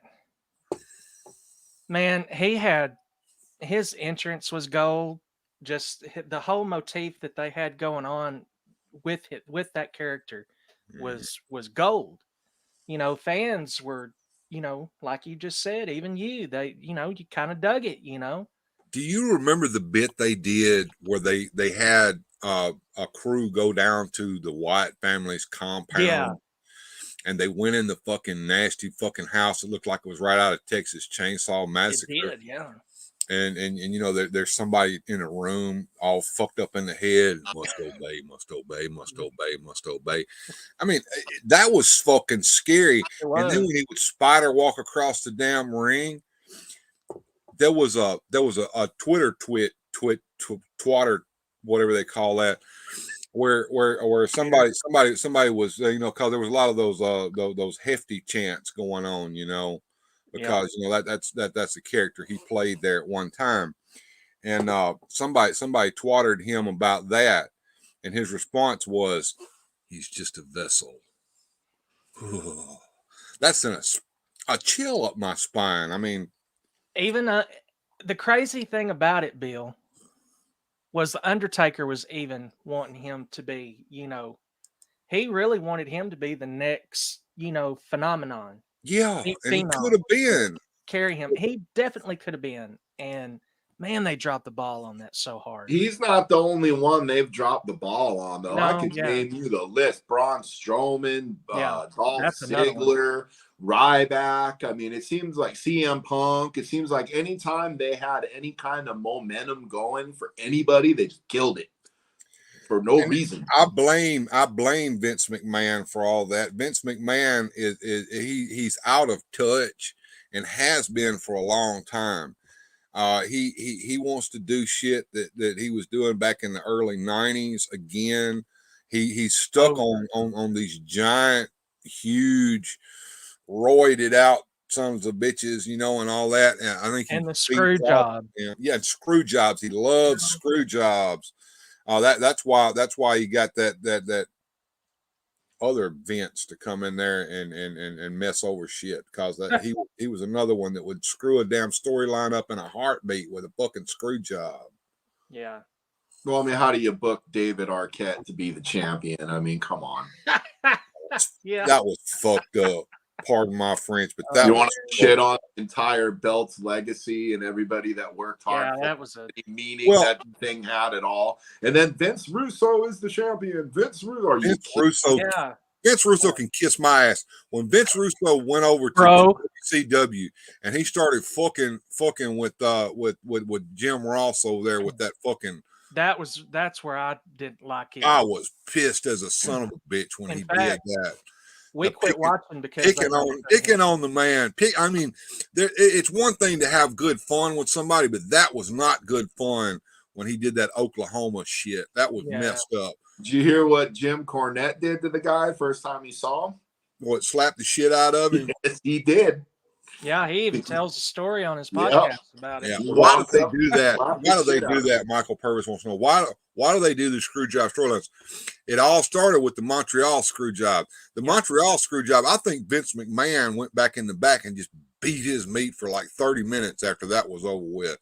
S4: man, he had his entrance was gold. Just the whole motif that they had going on with that character was gold. Fans were, like you just said, even you kind of dug it.
S1: Do you remember the bit they did where they had a crew go down to the Wyatt family's compound?
S4: Yeah.
S1: And they went in the fucking nasty fucking house. It looked like it was right out of Texas Chainsaw Massacre.
S4: It did, yeah.
S1: And there's somebody in a room all fucked up in the head. Must obey, must obey, must obey, must obey. I mean, that was fucking scary. And then when he would spider walk across the damn ring, there was a Twitter twatter, whatever they call that. where somebody was because there was a lot of those hefty chants going on, because that's the character he played there at one time, and somebody twattered him about that, and his response was, "He's just a vessel." That's a chill up my spine. I mean,
S4: Even the crazy thing about it, Bill, was the Undertaker was even wanting him to be, he really wanted him to be the next, phenomenon.
S1: yeah, and he
S4: Phenom
S1: could have been.
S4: carry him. He definitely could have been. And man, they dropped the ball on that so hard.
S2: He's not the only one they've dropped the ball on, though. I
S4: No,
S2: could
S4: yeah.
S2: name you the list: Braun Strowman, Dolph
S4: that's another one.
S2: Ziggler, Ryback. I mean, it seems like CM Punk. It seems like anytime they had any kind of momentum going for anybody, they just killed it for no reason.
S1: I blame Vince McMahon for all that. Vince McMahon he's out of touch and has been for a long time. He wants to do shit that he was doing back in the early 90s again. He's stuck on these giant, huge, roided out sons of bitches, and all that. And I think
S4: the screw job.
S1: Yeah, screw jobs. He loves screw jobs. That's why he got that other Vince to come in there and mess over shit, because he was another one that would screw a damn storyline up in a heartbeat with a fucking screw job.
S4: Yeah.
S2: Well, I mean, how do you book David Arquette to be the champion? I mean, come on.
S4: Yeah.
S1: That was fucked up. Pardon my French, but that
S2: you want to shit on the entire Belt's legacy and everybody that worked hard.
S4: Yeah,
S2: for
S4: that was a
S2: meaning that thing had at all. And then Vince Russo is the champion. Vince
S1: Russo can kiss my ass. When Vince Russo went over to CW and he started fucking with Jim Ross over there with that fucking.
S4: That's where I didn't like it.
S1: I was pissed as a son of a bitch when he did that.
S4: We quit watching because
S1: picking on the man. I mean, it's one thing to have good fun with somebody, but that was not good fun when he did that Oklahoma shit. That was messed up.
S2: Did you hear what Jim Cornette did to the guy first time he saw him?
S1: What, slapped the shit out of him?
S2: Yes, he did.
S4: Yeah, he even tells a story on his podcast about it.
S1: Yeah. Why do they do that? Why do they do that? Michael Purvis wants to know why do they do the screw job storylines? It all started with the Montreal screw job. The Montreal screw job, I think Vince McMahon went back in the back and just beat his meat for like 30 minutes after that was over with.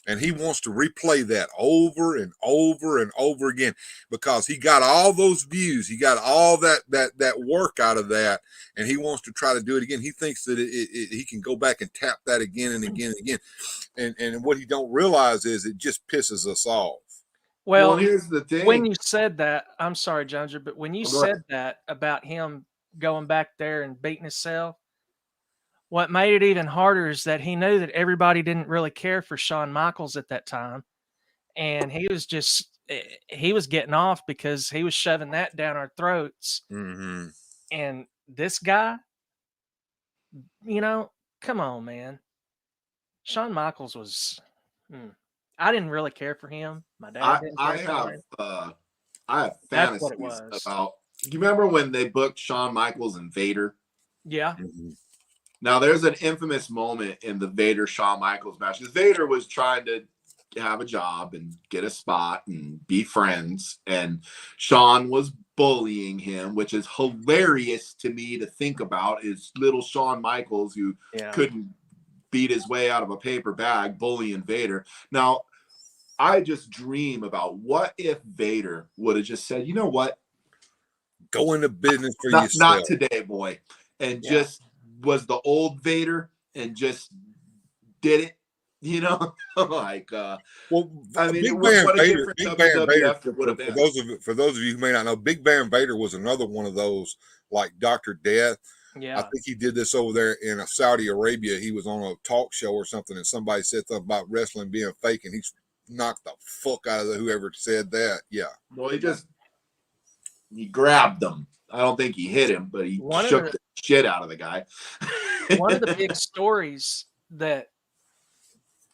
S1: And he wants to replay that over and over and over again because he got all those views. He got all that work out of that. And he wants to try to do it again. He thinks that he can go back and tap that again and again and again. And what he don't realize is it just pisses us off.
S4: Well,
S2: here's the thing.
S4: When you said that, I'm sorry, Jonger, but when you said that about him going back there and beating himself, what made it even harder is that he knew that everybody didn't really care for Shawn Michaels at that time. And he was getting off because he was shoving that down our throats.
S1: Mm-hmm.
S4: And this guy, come on, man. Shawn Michaels was... I didn't really care for him. My dad didn't care for him.
S2: I have fantasies about... You remember when they booked Shawn Michaels and Vader?
S4: Yeah.
S1: Mm-hmm.
S2: Now, there's an infamous moment in the Vader-Shawn Michaels match because Vader was trying to have a job and get a spot and be friends, and Shawn was bullying him, which is hilarious to me to think about. Is little Shawn Michaels who couldn't beat his way out of a paper bag bullying Vader. Now, I just dream about what if Vader would have just said, you know what?
S1: Go into business for yourself.
S2: Not today, boy. And just was the old Vader and just did it, like I mean,
S1: Big Bang Vader,
S2: for
S1: those of you who may not know, Big Bang Vader was another one of those like Dr. Death.
S4: Yeah.
S1: I think he did this over there in Saudi Arabia. He was on a talk show or something, and somebody said something about wrestling being fake, and he knocked the fuck out of whoever said that. Yeah.
S2: Well, he grabbed them. I don't think he hit him, but he shook the shit out of the guy.
S4: One of the big stories that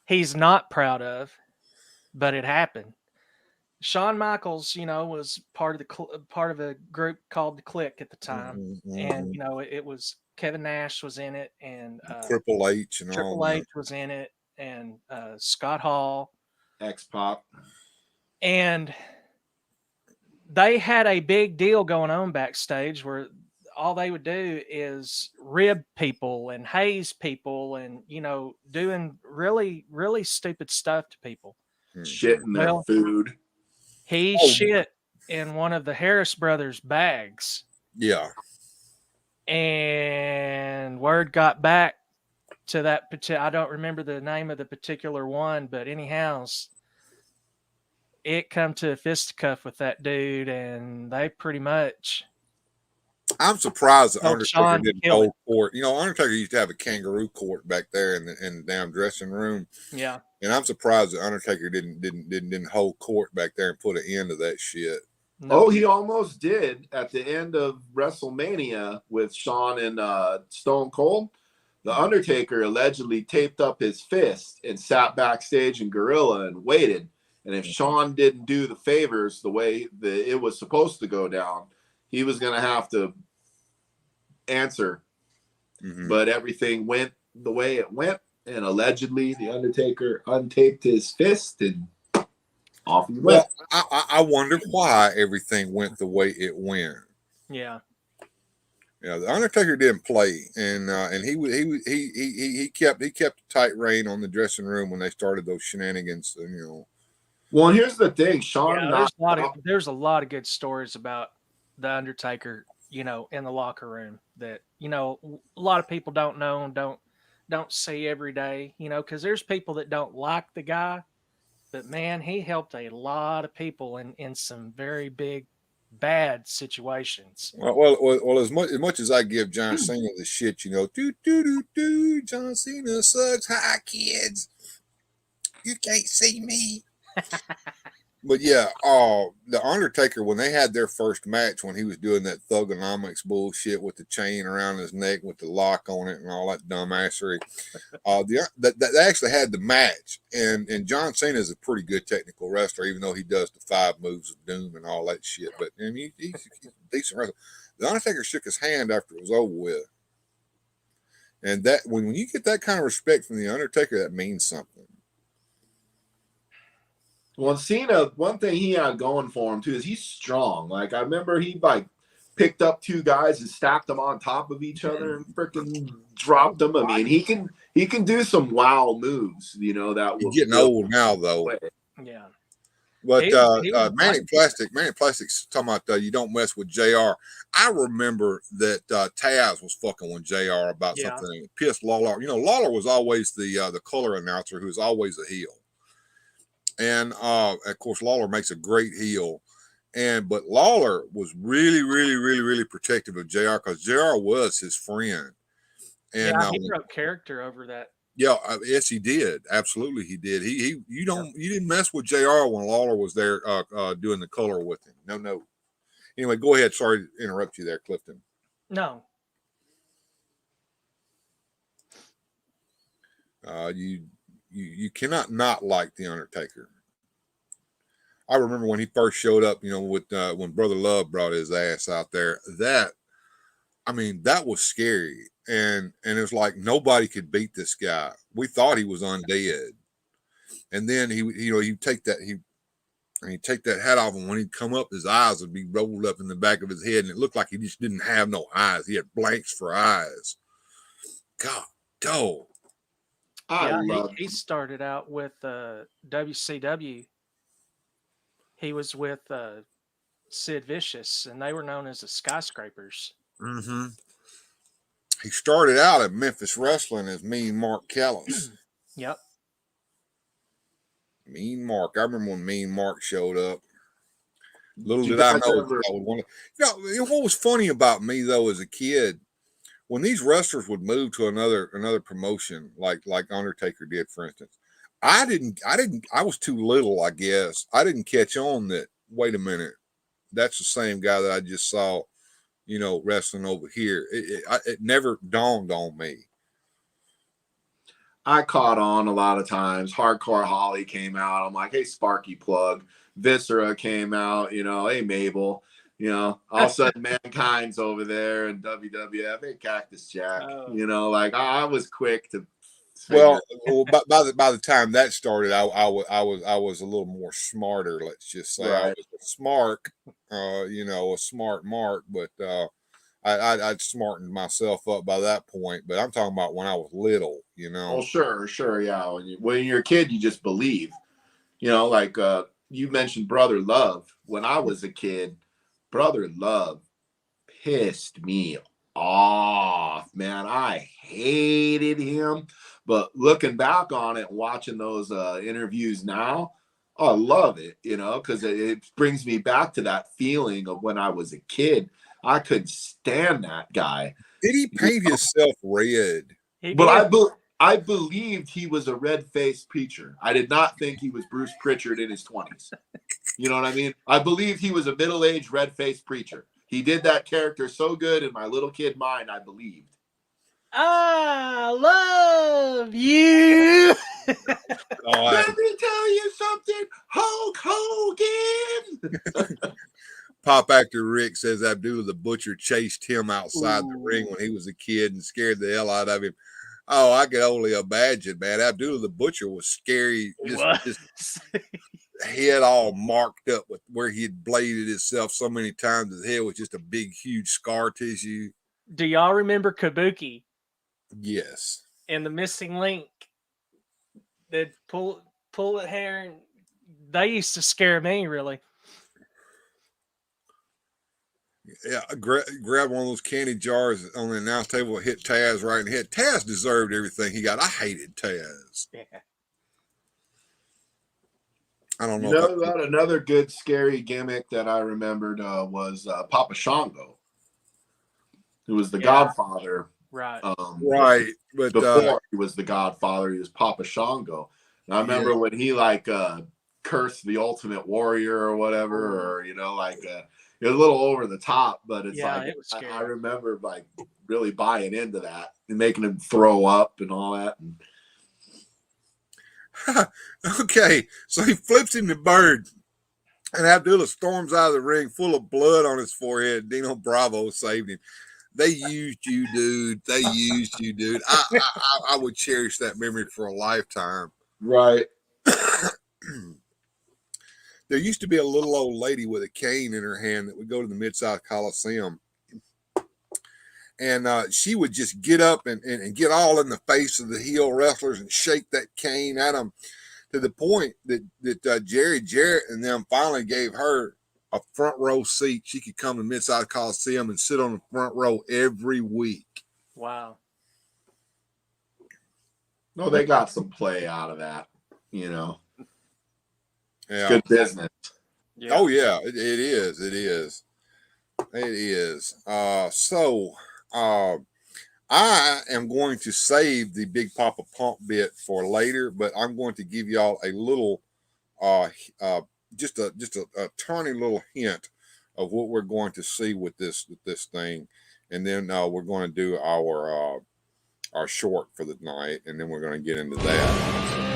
S4: he's not proud of, but it happened. Shawn Michaels, was part of part of a group called the Click at the time, and it was Kevin Nash was in it, and
S1: Triple H and all
S4: Triple
S1: that.
S4: H was in it, and Scott Hall,
S2: X-Pac.
S4: and they had a big deal going on backstage where all they would do is rib people and haze people, and doing really, really stupid stuff to people.
S2: Shit in their
S4: Well,
S2: food.
S4: He shit in one of the Harris brothers' bags.
S1: Yeah.
S4: And word got back to that I don't remember the name of the particular one, but anyhow, it come to a fisticuff with that dude, and they pretty much.
S1: I'm surprised the
S4: told
S1: Undertaker
S4: Shawn to
S1: didn't
S4: kill
S1: hold
S4: it.
S1: court. Undertaker used to have a kangaroo court back there in the damn dressing room.
S4: Yeah.
S1: And I'm surprised the Undertaker didn't hold court back there and put an end to that shit.
S2: Oh, he almost did at the end of WrestleMania with Shawn and Stone Cold. The Undertaker allegedly taped up his fist and sat backstage in Gorilla and waited. And if Shawn didn't do the favors the way that it was supposed to go down, he was going to have to answer.
S1: Mm-hmm.
S2: But everything went the way it went. And allegedly, the Undertaker untaped his fist and off he went.
S1: Well, I wonder why everything went the way it went.
S4: Yeah.
S1: The Undertaker didn't play, and he kept a tight rein on the dressing room when they started those shenanigans.
S2: Well, and here's the thing, Shawn.
S4: Yeah, there's a lot of good stories about the Undertaker, in the locker room that a lot of people don't know and don't see every day, because there's people that don't like the guy, but man, he helped a lot of people in some very big bad situations.
S1: Well, as much as I give John Cena the shit, John Cena sucks. Hi, kids, you can't see me. But yeah, the Undertaker, when they had their first match, when he was doing that thugonomics bullshit with the chain around his neck with the lock on it and all that dumbassery, they actually had the match. And John Cena is a pretty good technical wrestler, even though he does the 5 moves of doom and all that shit. But he's a decent wrestler. The Undertaker shook his hand after it was over with. And that when you get that kind of respect from the Undertaker, that means something.
S2: Well, Cena, one thing he had going for him too is he's strong. Like I remember he picked up 2 guys and stacked them on top of each other and freaking dropped them. I mean, he can do some wow moves. That
S1: He's getting old now, though.
S4: Yeah.
S1: But Manny Plastic's talking about you don't mess with JR. I remember that Taz was fucking with JR about something and it pissed Lawler. Lawler was always the color announcer who was always a heel. And of course, Lawler makes a great heel. But Lawler was really, really, really, really protective of JR because JR was his friend. And
S4: he broke character over that.
S1: Yeah, yes, he did. Absolutely, he did. You didn't mess with JR when Lawler was there doing the color with him. No. Anyway, go ahead. Sorry to interrupt you there, Clifton.
S4: No.
S1: You cannot not like the Undertaker. I remember when he first showed up, with when Brother Love brought his ass out there. That was scary, and it was like nobody could beat this guy. We thought he was undead, and then he'd take that hat off, and when he'd come up, his eyes would be rolled up in the back of his head, and it looked like he just didn't have no eyes. He had blanks for eyes. God, dog.
S4: He started out with WCW. He was with Sid Vicious, and they were known as the Skyscrapers.
S1: Mm-hmm. He started out at Memphis Wrestling as Mean Mark Callis.
S4: Yep.
S1: Mean Mark. I remember when Mean Mark showed up. Little did I know I would want to. What was funny about me though as a kid, when these wrestlers would move to another promotion, like Undertaker did, for instance, I was too little, I guess. I didn't catch on that, wait a minute, that's the same guy that I just saw, wrestling over here. It never dawned on me.
S2: I caught on a lot of times. Hardcore Holly came out. I'm like, hey, Sparky plug. Viscera came out, you know, hey, Mabel, you know, all of a sudden Mankind's over there and WWF, hey, Cactus Jack, you know, like I was quick to.
S1: Well, by the time that started, I was a little more smarter. Let's just say I was a smart, you know, a smart mark, but I'd smartened myself up by that point. But I'm talking about when I was little, you know.
S2: Oh, sure, yeah. When you're a kid, you just believe, you know, like you mentioned Brother Love. When I was a kid, Brother Love pissed me off, man. I hated him. But looking back on it, watching those interviews now, I love it, you know, because it brings me back to that feeling of when I was a kid. I couldn't stand that guy.
S1: Did he paint himself red?
S2: But I believed he was a red-faced preacher. I did not think he was Bruce Pritchard in his 20s. You know what I mean? I believed he was a middle-aged, red-faced preacher. He did that character so good in my little kid mind, I believed.
S4: I love you.
S2: Let me tell you something, Hulk Hogan.
S1: Pop actor Rick says Abdullah the Butcher chased him outside the ring when he was a kid and scared the hell out of him. Oh, I can only imagine, man. Abdullah the Butcher was scary. Just head all marked up with where he had bladed himself so many times. His head was just a big, huge scar tissue.
S4: Do y'all remember Kabuki?
S1: Yes.
S4: And the missing link. That pull it hair, and they used to scare me, really.
S1: Yeah, grab one of those candy jars on the announce table, hit Taz right in the head. Taz deserved everything he got. I hated Taz.
S4: Yeah.
S2: I don't know. You know about another good scary gimmick that I remembered was Papa Shango, who was the Godfather.
S4: Right.
S1: Right. But
S2: before he was the Godfather, he was Papa Shango. And I remember when he cursed the Ultimate Warrior or whatever, or you know, it was a little over the top, but it's it was I remember really buying into that and making him throw up and all that.
S1: Okay, so he flips him the bird, and Abdullah storms out of the ring full of blood on his forehead. Dino Bravo saved him. They used you, dude. They used you, dude. I would cherish that memory for a lifetime.
S2: Right.
S1: There used to be a little old lady with a cane in her hand that would go to the Mid-South Coliseum. And she would just get up and get all in the face of the heel wrestlers and shake that cane at them to the point that Jerry Jarrett and them finally gave her a front row seat. She could come to Mid-South Coliseum and sit on the front row every week.
S4: Wow.
S2: No, they got some play out of that, you know.
S1: Yeah.
S2: Good business.
S1: Yeah. Oh, yeah, it is. It is. It is. So I am going to save the Big Papa Pump bit for later, but I'm going to give y'all a little, just a tiny little hint of what we're going to see with this thing, and then we're going to do our short for the night, and then we're going to get into that.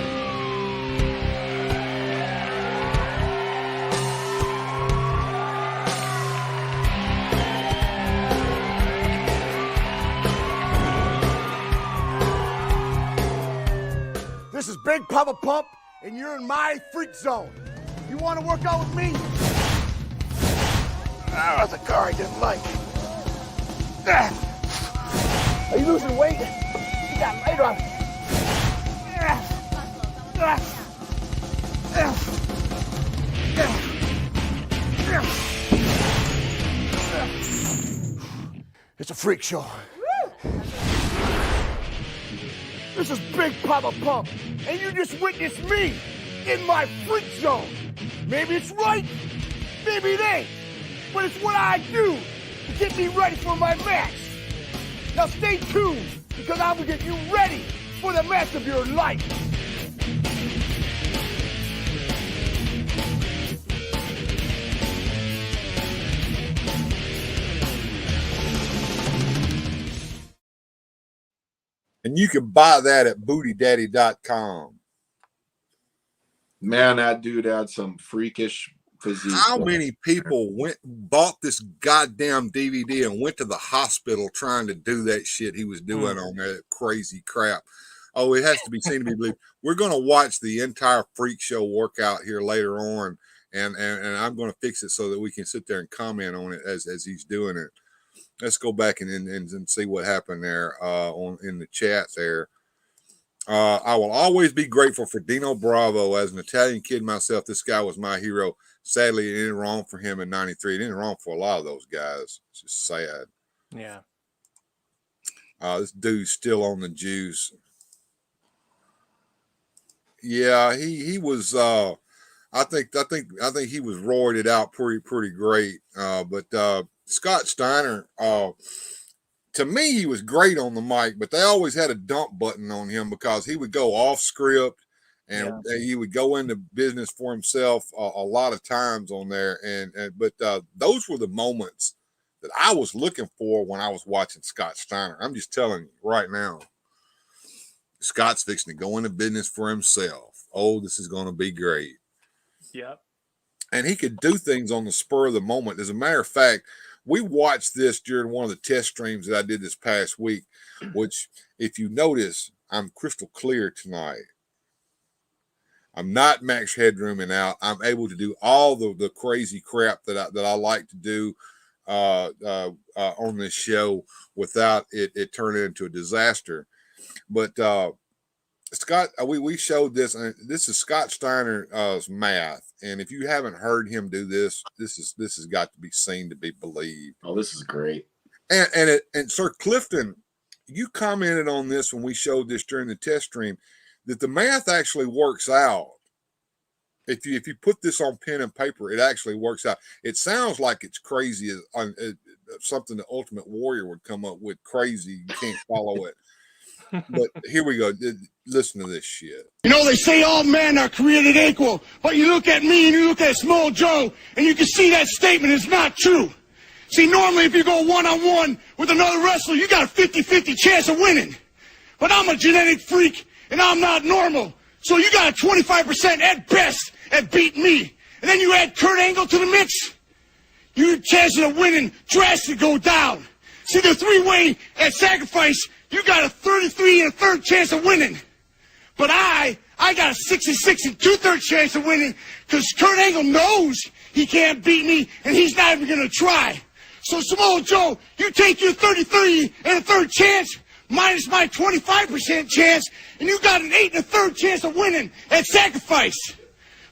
S8: This is Big Papa Pump, and you're in my freak zone. You want to work out with me? Oh, that's a car I didn't like. Are you losing weight? You got lighter on. It's a freak show. This is Big Papa Pump, and you just witnessed me in my freak zone. Maybe it's right, maybe it ain't, but it's what I do to get me ready for my match. Now stay tuned, because I'm gonna get you ready for the match of your life.
S1: And you can buy that at bootydaddy.com.
S2: Man, that dude had some freakish physique.
S1: How many people bought this goddamn DVD and went to the hospital trying to do that shit he was doing on that crazy crap? Oh, it has to be seen to be believed. We're going to watch the entire freak show workout here later on, and I'm going to fix it so that we can sit there and comment on it as he's doing it. Let's go back and see what happened there in the chat there. I will always be grateful for Dino Bravo. As an Italian kid myself, this guy was my hero. Sadly, it ain't wrong for him in '93. It ain't wrong for a lot of those guys. It's just sad.
S4: Yeah.
S1: This dude's still on the juice. Yeah, he was. I think he was roided out pretty great. But Scott Steiner. To me, he was great on the mic, but they always had a dump button on him because he would go off script and he would go into business for himself a lot of times on there. But those were the moments that I was looking for when I was watching Scott Steiner. I'm just telling you right now, Scott's fixing to go into business for himself. Oh, this is going to be great.
S4: Yep.
S1: And he could do things on the spur of the moment. As a matter of fact, we watched this during one of the test streams that I did this past week, which, if you notice, I'm crystal clear tonight. I'm not max headrooming out. I'm able to do all the crazy crap that I like to do on this show without it turning into a disaster. But Scott, we showed this, and this is Scott Steiner's math. And if you haven't heard him do this, this has got to be seen to be believed.
S2: Oh, this is great.
S1: And Sir Clifton, you commented on this when we showed this during the test stream, that the math actually works out. If you put this on pen and paper, it actually works out. It sounds like it's crazy, as something the Ultimate Warrior would come up with. Crazy, you can't follow it. But here we go. Listen to this shit.
S8: You know, they say all men are created equal, but you look at me and you look at Small Joe, and you can see that statement is not true. See, normally if you go one-on-one with another wrestler, you got a 50-50 chance of winning. But I'm a genetic freak, and I'm not normal. So you got a 25% at best at beating me. And then you add Kurt Angle to the mix, your chances of winning drastically go down. See, the three-way at Sacrifice, you got a 33 1/3 chance of winning. But I got a 66 2/3 chance of winning because Kurt Angle knows he can't beat me and he's not even going to try. So, Samoa Joe, you take your 33 1/3 chance minus my 25% chance, and you got an 8 1/3 chance of winning at Sacrifice.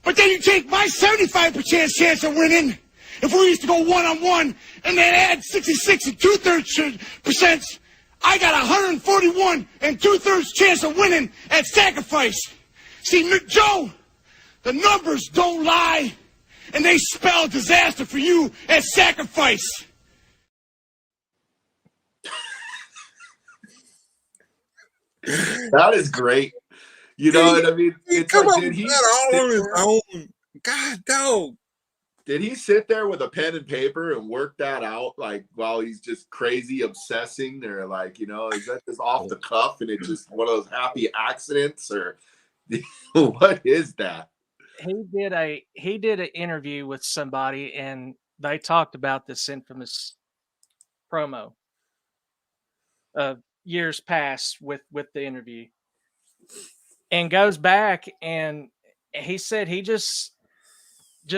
S8: But then you take my 75% chance of winning if we used to go one-on-one and then add 66 2/3%. I got 141 2/3 chance of winning at Sacrifice. See, Joe, the numbers don't lie, and they spell disaster for you at Sacrifice.
S2: That is great. You know what I mean? It's
S1: Come
S2: like,
S1: on, all on his own. God, dog.
S2: Did he sit there with a pen and paper and work that out, like, while he's just crazy obsessing, or like, you know, is that just off the cuff and it's just one of those happy accidents, or what is that?
S4: He did an interview with somebody, and they talked about this infamous promo of years past with the interview, and goes back, and he said he just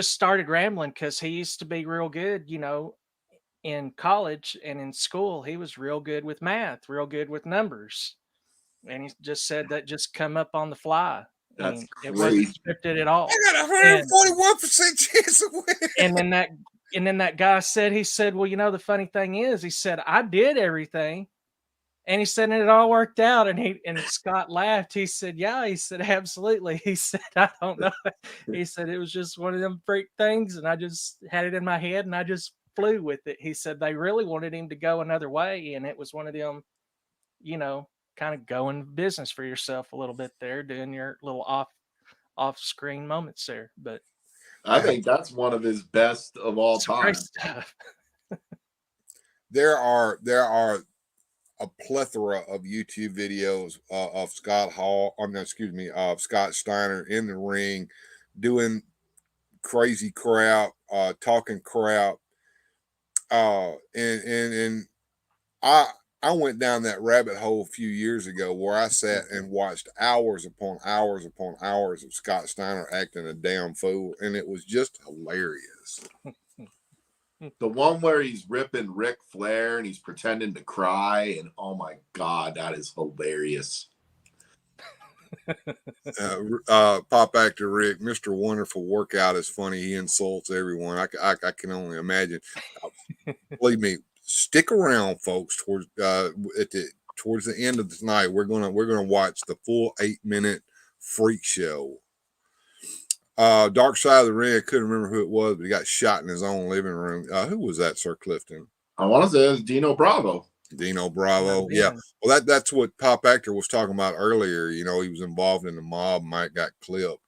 S4: started rambling because he used to be real good, you know, in college and in school. He was real good with math, real good with numbers. And he just said that just come up on the fly.
S2: That's
S4: it wasn't scripted at all.
S1: I got 141% chance of winning.
S4: And then that guy said, he said, well, you know, the funny thing is, he said, I did everything. And he said, and it all worked out. And Scott laughed. He said, yeah. He said, absolutely. He said, I don't know. He said, it was just one of them freak things. And I just had it in my head and I just flew with it. He said, they really wanted him to go another way. And it was one of them, you know, kind of going business for yourself a little bit there, doing your little off screen moments there. But
S2: I think that's one of his best of all time.
S4: Great stuff.
S1: There are a plethora of YouTube videos of Scott Steiner in the ring, doing crazy crap, talking crap. And I went down that rabbit hole a few years ago where I sat and watched hours upon hours upon hours of Scott Steiner acting a damn fool, and it was just hilarious.
S2: The one where he's ripping Ric Flair and he's pretending to cry, and oh my God, that is hilarious.
S1: Pop actor Rick, Mr. Wonderful Workout is funny. He insults everyone. I can only imagine. Believe me, stick around, folks. Towards the end of the night, we're gonna watch the full 8-minute freak show. Dark Side of the Ring. I couldn't remember who it was, but he got shot in his own living room. Who was that, Sir Clifton?
S2: I want to say it's Dino Bravo.
S1: Dino Bravo. Yeah. Well, that's what Pop Actor was talking about earlier. You know, he was involved in the mob. Mike got clipped.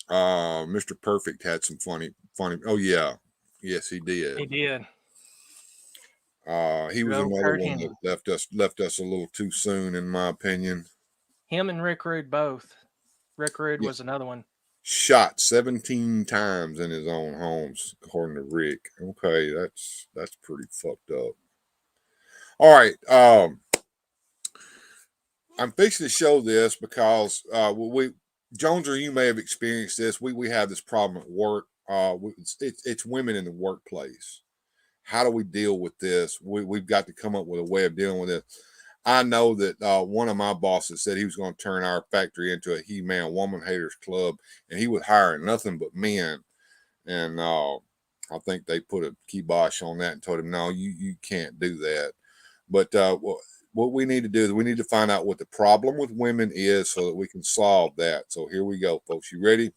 S1: Mr. Perfect had some funny. Oh yeah, yes he did.
S4: He did.
S1: He was another one that left us a little too soon, in my opinion.
S4: Him and Rick Rude both. Rick Rude was another one.
S1: Shot 17 times in his own homes, according to Rick. Okay, that's pretty fucked up. All right, I'm fixing to show this because Jones, or you may have experienced this. We have this problem at work. It's women in the workplace. How do we deal with this? We've got to come up with a way of dealing with it. I know that one of my bosses said he was going to turn our factory into a He-Man Woman Haters Club, and he would hire nothing but men. And I think they put a kibosh on that and told him, no, you can't do that. But what we need to do is we need to find out what the problem with women is so that we can solve that. So here we go, folks. You ready?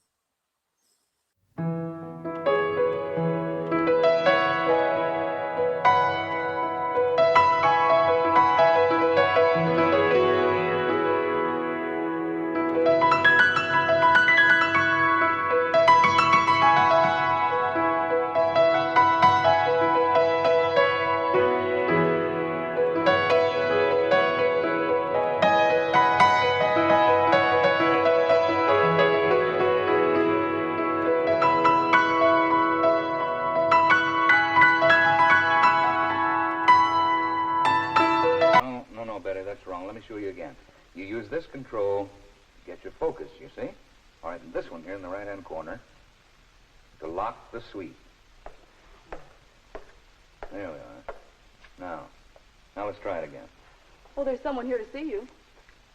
S9: No, Betty, that's wrong. Let me show you again. You use this control to get your focus, you see? All right, and this one here in the right-hand corner to lock the sweep. There we are. Now let's try it again.
S10: Oh, there's someone here to see you.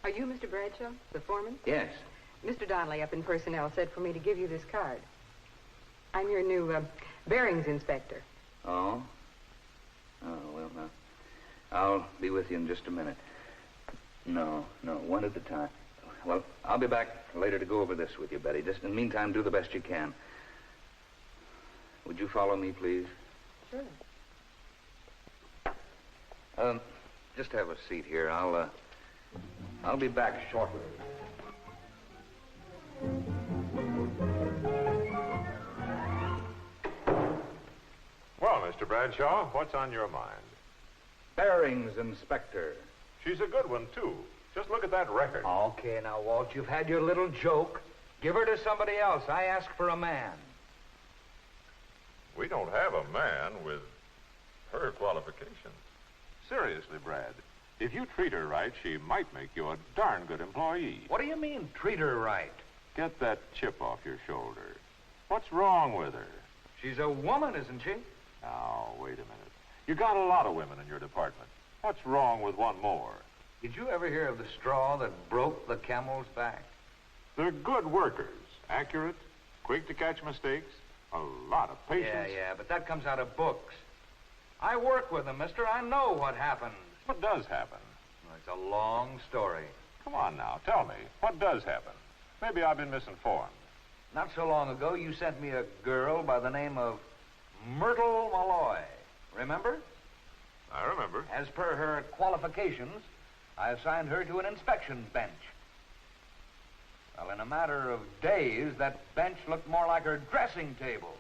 S10: Are you Mr. Bradshaw, the foreman?
S9: Yes.
S10: Mr. Donnelly up in personnel said for me to give you this card. I'm your new bearings inspector.
S9: Oh? Oh, well, now, I'll be with you in just a minute. No, one at a time. Well, I'll be back later to go over this with you, Betty. Just in the meantime, do the best you can. Would you follow me, please?
S10: Sure.
S9: Just have a seat here. I'll be back shortly.
S11: Well, Mr. Bradshaw, what's on your mind?
S9: Bearings inspector.
S11: She's a good one, too. Just look at that record.
S9: Okay, now, Walt, you've had your little joke. Give her to somebody else. I ask for a man.
S11: We don't have a man with her qualifications. Seriously, Brad, if you treat her right, she might make you a darn good employee.
S9: What do you mean, treat her right?
S11: Get that chip off your shoulder. What's wrong with her?
S9: She's a woman, isn't she?
S11: Now, wait a minute. You got a lot of women in your department. What's wrong with one more?
S9: Did you ever hear of the straw that broke the camel's back?
S11: They're good workers. Accurate, quick to catch mistakes, a lot of patience.
S9: Yeah, but that comes out of books. I work with them, mister. I know what happened.
S11: What does happen?
S9: Well, it's a long story.
S11: Come on now, tell me. What does happen? Maybe I've been misinformed.
S9: Not so long ago, you sent me a girl by the name of Myrtle Malloy. Remember?
S11: I remember.
S9: As per her qualifications, I assigned her to an inspection bench. Well, in a matter of days, that bench looked more like her dressing table.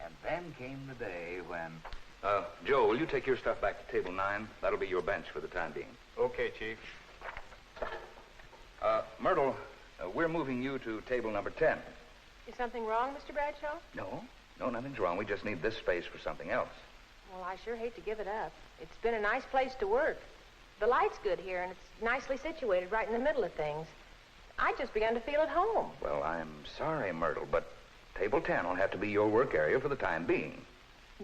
S9: And then came the day when... Joe, will you take your stuff back to table 9? That'll be your bench for the time being.
S11: Okay, Chief.
S9: Myrtle, We're moving you to table number 10.
S10: Is something wrong, Mr. Bradshaw?
S9: No, nothing's wrong. We just need this space for something else.
S10: Well, I sure hate to give it up. It's been a nice place to work. The light's good here, and it's nicely situated right in the middle of things. I just began to feel at home.
S9: Well, I'm sorry, Myrtle, but table 10 will have to be your work area for the time being.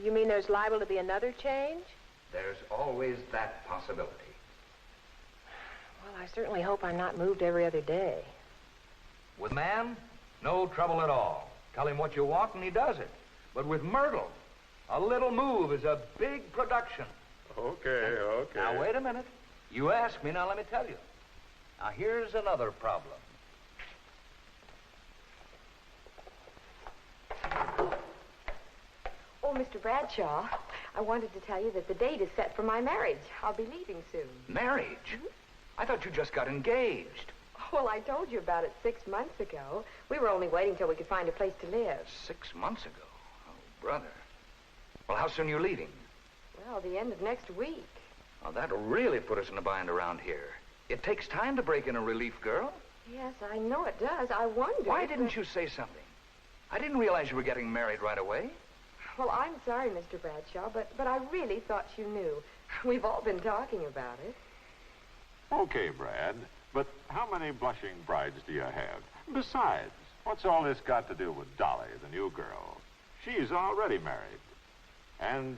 S10: You mean there's liable to be another change?
S9: There's always that possibility.
S10: Well, I certainly hope I'm not moved every other day.
S9: With man, no trouble at all. Tell him what you want, and he does it. But with Myrtle, a little move is a big production.
S11: Okay.
S9: Now, wait a minute. You asked me, now let me tell you. Now, here's another problem.
S10: Oh, Mr. Bradshaw, I wanted to tell you that the date is set for my marriage. I'll be leaving soon.
S9: Marriage? Mm-hmm. I thought you just got engaged.
S10: Well, I told you about it 6 months ago. We were only waiting till we could find a place to live.
S9: 6 months ago? Oh, brother. Well, how soon are you leaving?
S10: Well, the end of next week.
S9: Oh, that'll really put us in a bind around here. It takes time to break in a relief girl.
S10: Yes, I know it does. I wondered.
S9: Why didn't you say something? I didn't realize you were getting married right away.
S10: Well, I'm sorry, Mr. Bradshaw, but I really thought you knew. We've all been talking about it.
S11: Okay, Brad. But how many blushing brides do you have? Besides, what's all this got to do with Dolly, the new girl? She's already married. And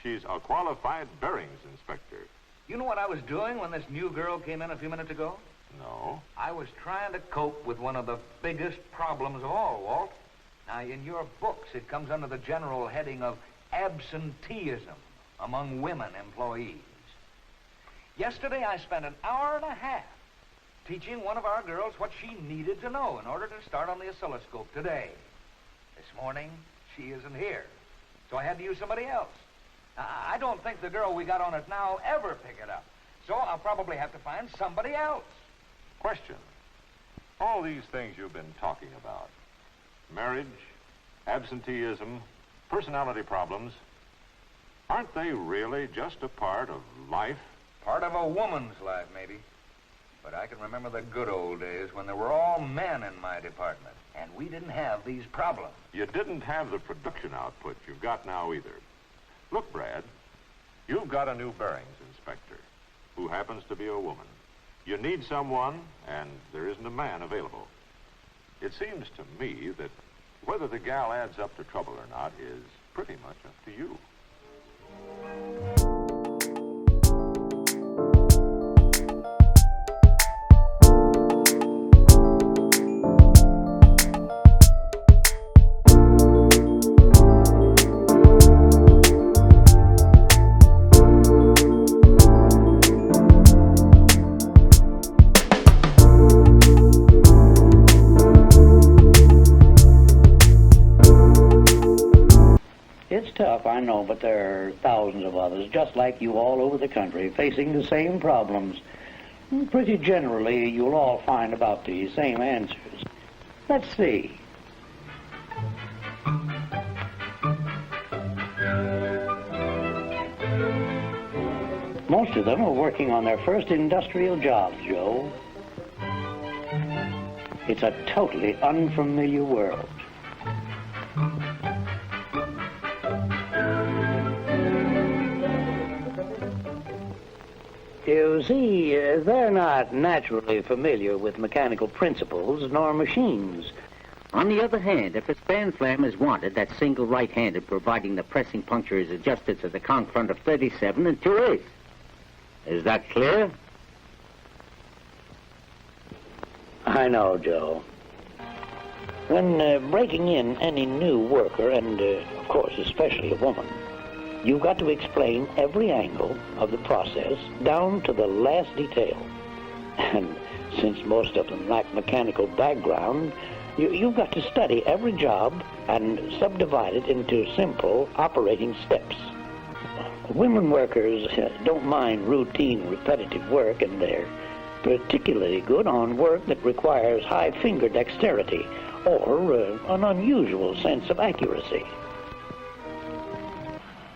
S11: she's a qualified bearings inspector.
S9: You know what I was doing when this new girl came in a few minutes ago?
S11: No.
S9: I was trying to cope with one of the biggest problems of all, Walt. Now, in your books, it comes under the general heading of absenteeism among women employees. Yesterday, I spent an hour and a half teaching one of our girls what she needed to know in order to start on the oscilloscope today. This morning, she isn't here, so I had to use somebody else. I don't think the girl we got on it now ever pick it up, so I'll probably have to find somebody else.
S11: Question. All these things you've been talking about, marriage, absenteeism, personality problems, aren't they really just a part of life?
S9: Part of a woman's life, maybe. But I can remember the good old days when there were all men in my department, and we didn't have these problems.
S11: You didn't have the production output you've got now either. Look, Brad, you've got a new bearings inspector who happens to be a woman. You need someone, and there isn't a man available. It seems to me that whether the gal adds up to trouble or not is pretty much up to you.
S12: It's tough, I know, but there are thousands of others, just like you all over the country, facing the same problems. Pretty generally, you'll all find about the same answers. Let's see. Most of them are working on their first industrial jobs, Joe. It's a totally unfamiliar world. You see, they're not naturally familiar with mechanical principles nor machines.
S13: On the other hand, if a span flam is wanted, that's single right-handed, providing the pressing puncture is adjusted to the conch front of 37 and 2/8. Is that clear?
S12: I know, Joe. When breaking in any new worker, and of course especially a woman, you've got to explain every angle of the process down to the last detail. And since most of them lack mechanical background, you've got to study every job and subdivide it into simple operating steps. Women workers don't mind routine, repetitive work, and they're particularly good on work that requires high finger dexterity or an unusual sense of accuracy.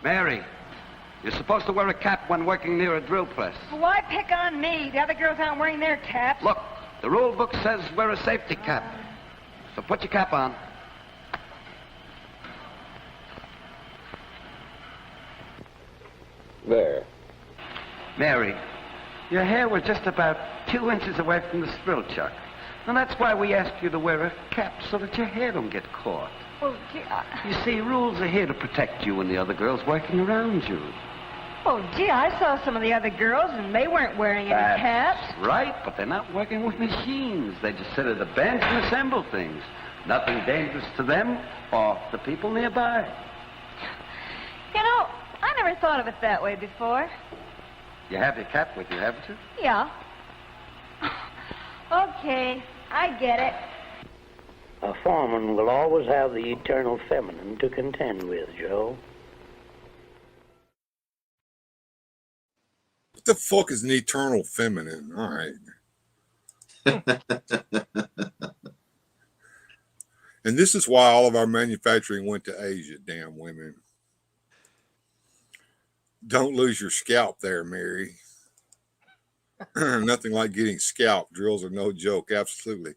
S14: Mary, you're supposed to wear a cap when working near a drill press.
S15: Why pick on me? The other girls aren't wearing their caps.
S14: Look, The rule book says wear a safety cap. So put your cap on.
S12: There.
S14: Mary, your hair was just about 2 inches away from the spill, Chuck. And that's why we ask you to wear a cap so that your hair don't get caught.
S15: Well,
S14: You see, rules are here to protect you and the other girls working around you.
S15: oh, gee, I saw some of the other girls, and they weren't wearing any caps.
S14: Right, but they're not working with machines. They just sit at a bench and assemble things. Nothing dangerous to them or the people nearby.
S15: You know, I never thought of it that way before.
S14: You have your cap with you, haven't you?
S15: Yeah. Okay, I get it.
S12: A foreman will always have the eternal feminine to contend with, Joe.
S1: What the fuck is an eternal feminine? All right. And this is why all of our manufacturing went to Asia, damn women. Don't lose your scalp there, Mary. Nothing like getting scalped. Drills are no joke, absolutely.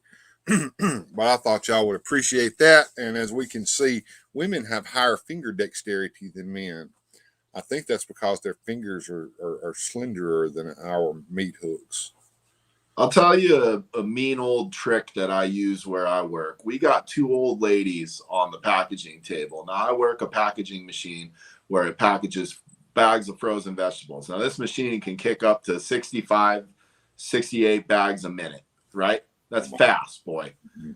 S1: But I thought y'all would appreciate that. And as we can see, women have higher finger dexterity than men. I think that's because their fingers are slenderer than our meat hooks.
S2: I'll tell you a mean old trick that I use where I work. We got 2 old ladies on the packaging table. Now, I work a packaging machine where it packages bags of frozen vegetables. Now, this machine can kick up to 65, 68 bags a minute, right? That's fast, boy.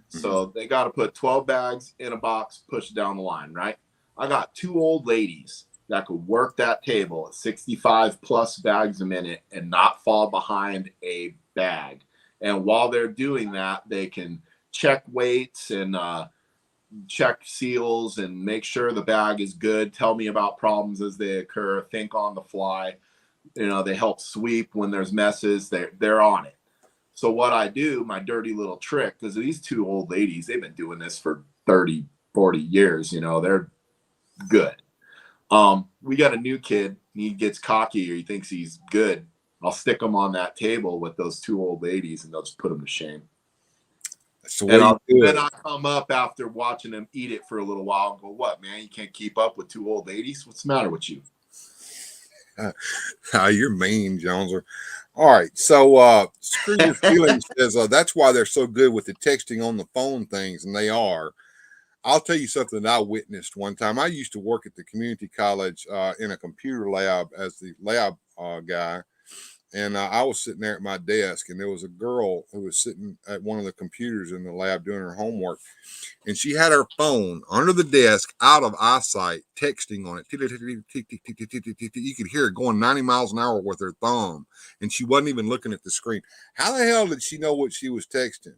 S2: So they got to put 12 bags in a box, push it down the line, right? I got 2 old ladies that could work that table at 65 plus bags a minute and not fall behind a bag. And while they're doing that, they can check weights and check seals and make sure the bag is good, tell me about problems as they occur, think on the fly. You know, they help sweep when there's messes. They're on it. So what I do, my dirty little trick, because these 2 old ladies, they've been doing this for 30, 40 years, you know, they're good. We got a new kid, he gets cocky or he thinks he's good. I'll stick him on that table with those 2 old ladies and they'll just put him to shame. And then I come up after watching them eat it for a little while and go, what, man, you can't keep up with 2 old ladies? What's the matter with you?
S1: You're mean, Joneser. All right. So Screw Your Feelings says that's why they're so good with the texting on the phone things, and they are. I'll tell you something that I witnessed one time. I used to work at the community college in a computer lab as the lab guy. And I was sitting there at my desk, and there was a girl who was sitting at one of the computers in the lab doing her homework. And she had her phone under the desk, out of eyesight, texting on it. You could hear her going 90 miles an hour with her thumb, and she wasn't even looking at the screen. How the hell did she know what she was texting?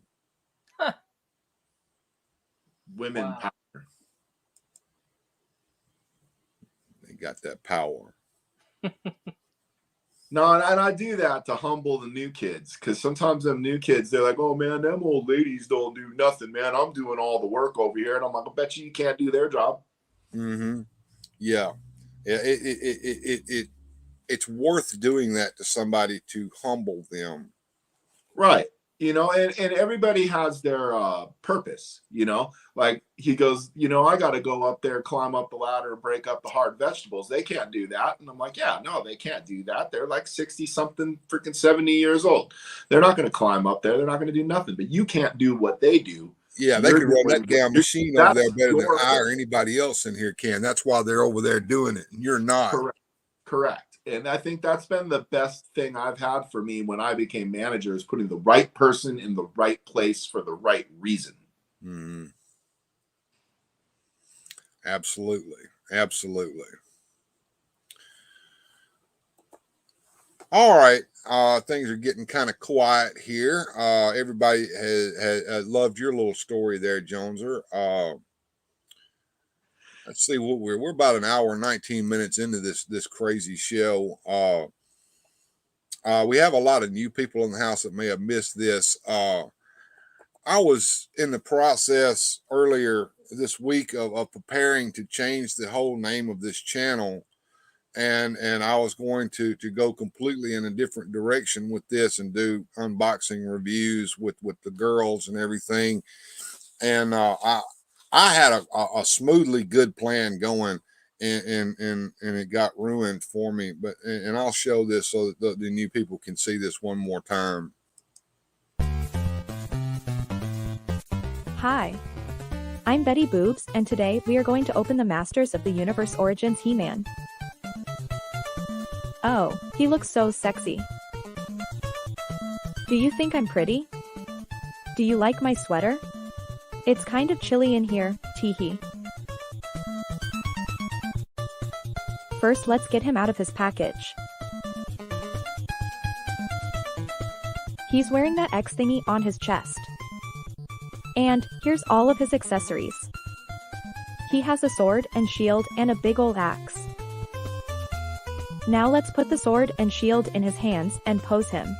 S2: Women power.
S1: They got that power.
S2: No, and I do that to humble the new kids, because sometimes them new kids, they're like, oh, man, them old ladies don't do nothing, man. I'm doing all the work over here. And I'm like, I bet you can't do their job.
S1: Mm-hmm. Yeah. It's worth doing that to somebody to humble them.
S2: Right. You know, and everybody has their purpose, you know, like he goes, you know, I got to go up there, climb up the ladder, break up the hard vegetables. They can't do that. And I'm like, yeah, no, they can't do that. They're like 60 something, freaking 70 years old. They're not going to climb up there. They're not going to do nothing, but you can't do what they do.
S1: Yeah, they could run that damn machine over there better than I or anybody else in here can. That's why they're over there doing it. And you're not.
S2: Correct. And I think that's been the best thing I've had for me when I became manager, is putting the right person in the right place for the right reason.
S1: Mm-hmm. Absolutely. Absolutely. All right. Things are getting kind of quiet here. Everybody has loved your little story there, Joneser. Let's see what we're about an hour and 19 minutes into this crazy show. We have a lot of new people in the house that may have missed this. I was in the process earlier this week of preparing to change the whole name of this channel and I was going to go completely in a different direction with this and do unboxing reviews with the girls and everything. And I had a smoothly good plan going, and it got ruined for me. But and I'll show this so that the new people can see this one more time.
S5: Hi. I'm Betty Boobs, and today we are going to open the Masters of the Universe Origins He-Man. Oh, he looks so sexy. Do you think I'm pretty? Do you like my sweater? It's kind of chilly in here, teehee. First, let's get him out of his package. He's wearing that X thingy on his chest. And here's all of his accessories. He has a sword and shield and a big ol' axe. Now let's put the sword and shield in his hands and pose him.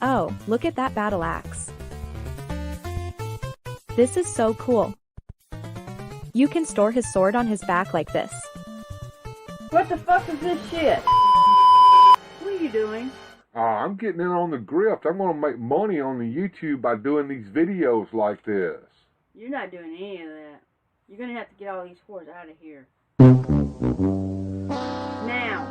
S5: Oh, look at that battle axe. This is so cool. You can store his sword on his back like this.
S15: What the fuck is this shit? What are you doing?
S16: I'm getting in on the grift. I'm going to make money on the YouTube by doing these videos like this.
S15: You're not doing any of that. You're gonna have to get all these whores out of here. Now.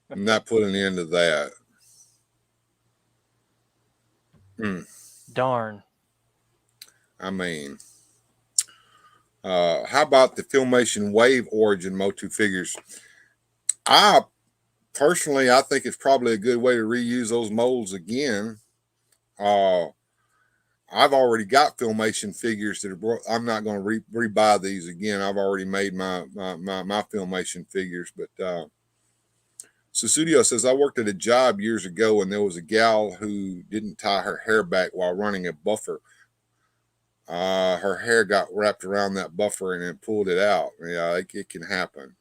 S1: I'm not putting an end to that.
S4: Darn.
S1: I mean, how about the Filmation Wave Origin Motu figures? I think it's probably a good way to reuse those molds again. I've already got Filmation figures that are. I'm not going to rebuy these again. I've already made my Filmation figures. But Susudio says, I worked at a job years ago, and there was a gal who didn't tie her hair back while running a buffer. Her hair got wrapped around that buffer and it pulled it out. Yeah, it can happen.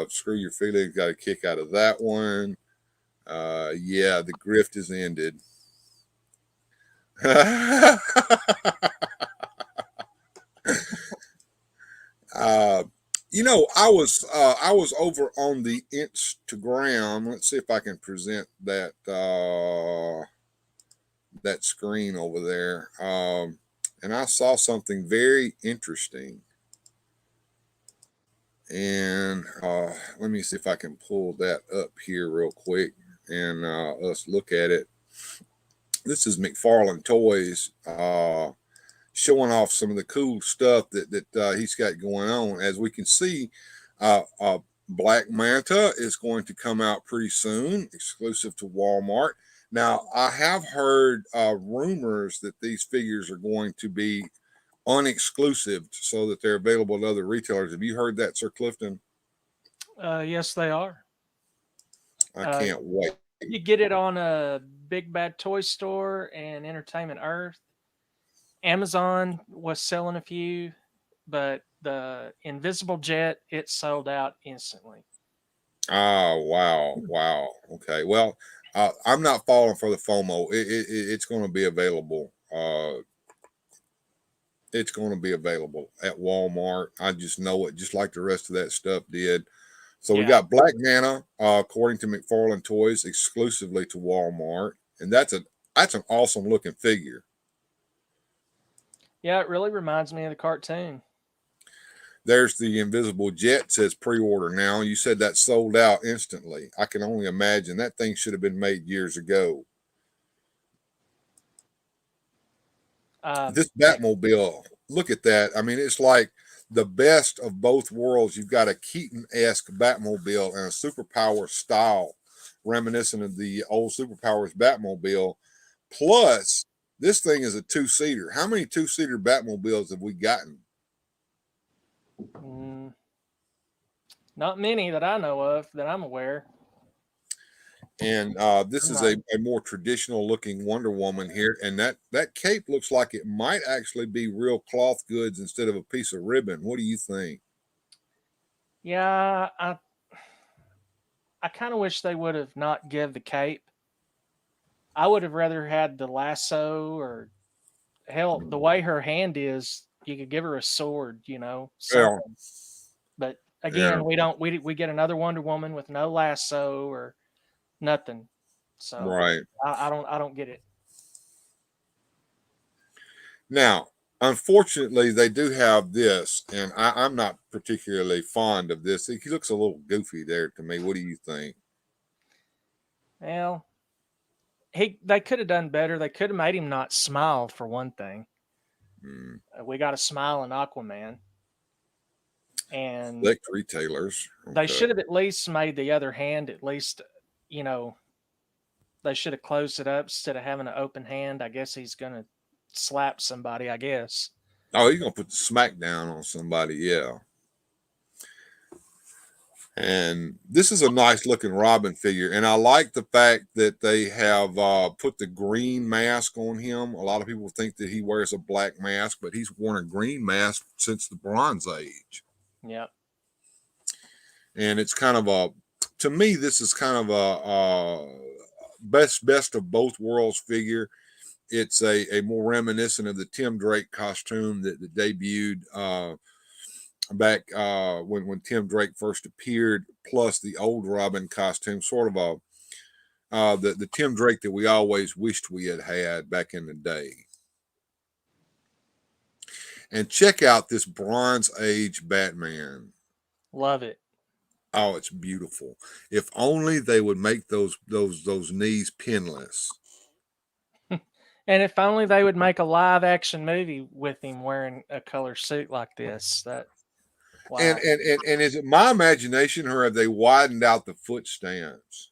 S1: Screw your feelings. Got a kick out of that one. Yeah, the grift is ended. I was over on the Instagram. Let's see if I can present that that screen over there. And I saw something very interesting. And let me see if I can pull that up here real quick and let's look at it. This is McFarlane Toys showing off some of the cool stuff that he's got going on. As we can see, Black Manta is going to come out pretty soon, exclusive to Walmart. Now, I have heard rumors that these figures are going to be unexclusive so that they're available to other retailers. Have you heard that, Sir Clifton?
S4: Yes, they are.
S1: I can't wait.
S4: You get it on a Big Bad Toy Store and Entertainment Earth. Amazon was selling a few, but the Invisible Jet, it sold out instantly.
S1: Oh, wow. Okay, well, I'm not falling for the FOMO. It's going to be available. It's going to be available at Walmart. I just know it, just like the rest of that stuff did. So we got Black Manta, according to McFarlane Toys, exclusively to Walmart, and that's an awesome looking figure.
S4: Yeah, it really reminds me of the cartoon.
S1: There's the Invisible Jet, says pre-order now. You said that sold out instantly. I can only imagine that thing should have been made years ago. This Batmobile, look at that. I mean, it's like the best of both worlds. You've got a Keaton-esque Batmobile and a Superpower style, reminiscent of the old Superpowers Batmobile. Plus, this thing is a two-seater. How many two-seater Batmobiles have we gotten?
S4: Not many that I know of, that I'm aware.
S1: And this is a more traditional looking Wonder Woman here. And that cape looks like it might actually be real cloth goods instead of a piece of ribbon. What do you think?
S4: Yeah, I kind of wish they would have not give the cape I would have rather had the lasso, or hell, the way her hand is, you could give her a sword, you know, something.
S1: Yeah.
S4: But
S1: Yeah.
S4: again, we get another Wonder Woman with no lasso or nothing. So
S1: Right.
S4: I don't get it.
S1: Now, unfortunately, they do have this, and I'm not particularly fond of this. He looks a little goofy there to me. What do you think?
S4: Well, they could have done better. They could have made him not smile, for one thing. We got a smile in Aquaman, and
S1: Select retailers.
S4: they
S1: Okay.
S4: should have at least made the other hand, at least, you know, they should have closed it up instead of having an open hand. I guess he's gonna slap somebody, I guess.
S1: Oh, he's gonna put the smack down on somebody, yeah. And this is a nice looking Robin figure, and I like the fact that they have put the green mask on him. A lot of people think that he wears a black mask, but he's worn a green mask since the Bronze Age.
S4: Yep.
S1: And it's kind of a, to me, this is kind of a best of both worlds figure. It's a more reminiscent of the Tim Drake costume that debuted back when Tim Drake first appeared, plus the old Robin costume, sort of the Tim Drake that we always wished we had back in the day. And check out this Bronze Age Batman.
S4: Love it.
S1: Oh, it's beautiful. If only they would make those knees pinless.
S4: And if only they would make a live action movie with him wearing a color suit like this. That wow.
S1: And is it my imagination, or have they widened out the foot stands?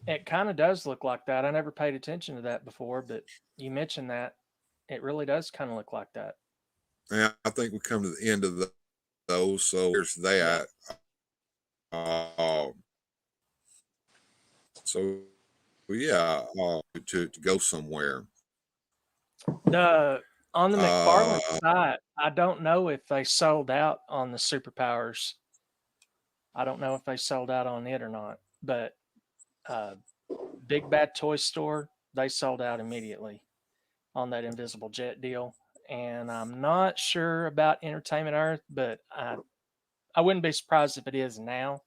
S4: It kind of does look like that. I never paid attention to that before, but you mentioned that. It really does kind of look like that.
S1: Yeah, I think we come to the end of those. So here's that. So yeah, to go somewhere.
S4: On the McFarlane site, I don't know if they sold out on the Superpowers. I don't know if they sold out on it or not, but Big Bad Toy Store, they sold out immediately on that Invisible Jet deal. And I'm not sure about Entertainment Earth, but I wouldn't be surprised if it is now.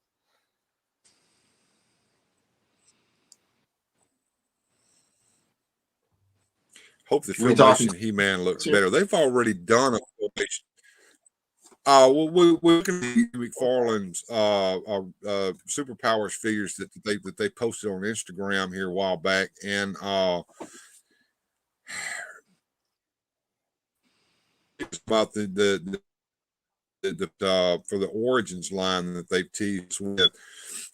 S1: Hope the Filmation He-Man looks better. They've already done a Filmation. We're looking at McFarlane's Superpowers figures that they posted on Instagram here a while back, and it's about the for the Origins line that they've teased with.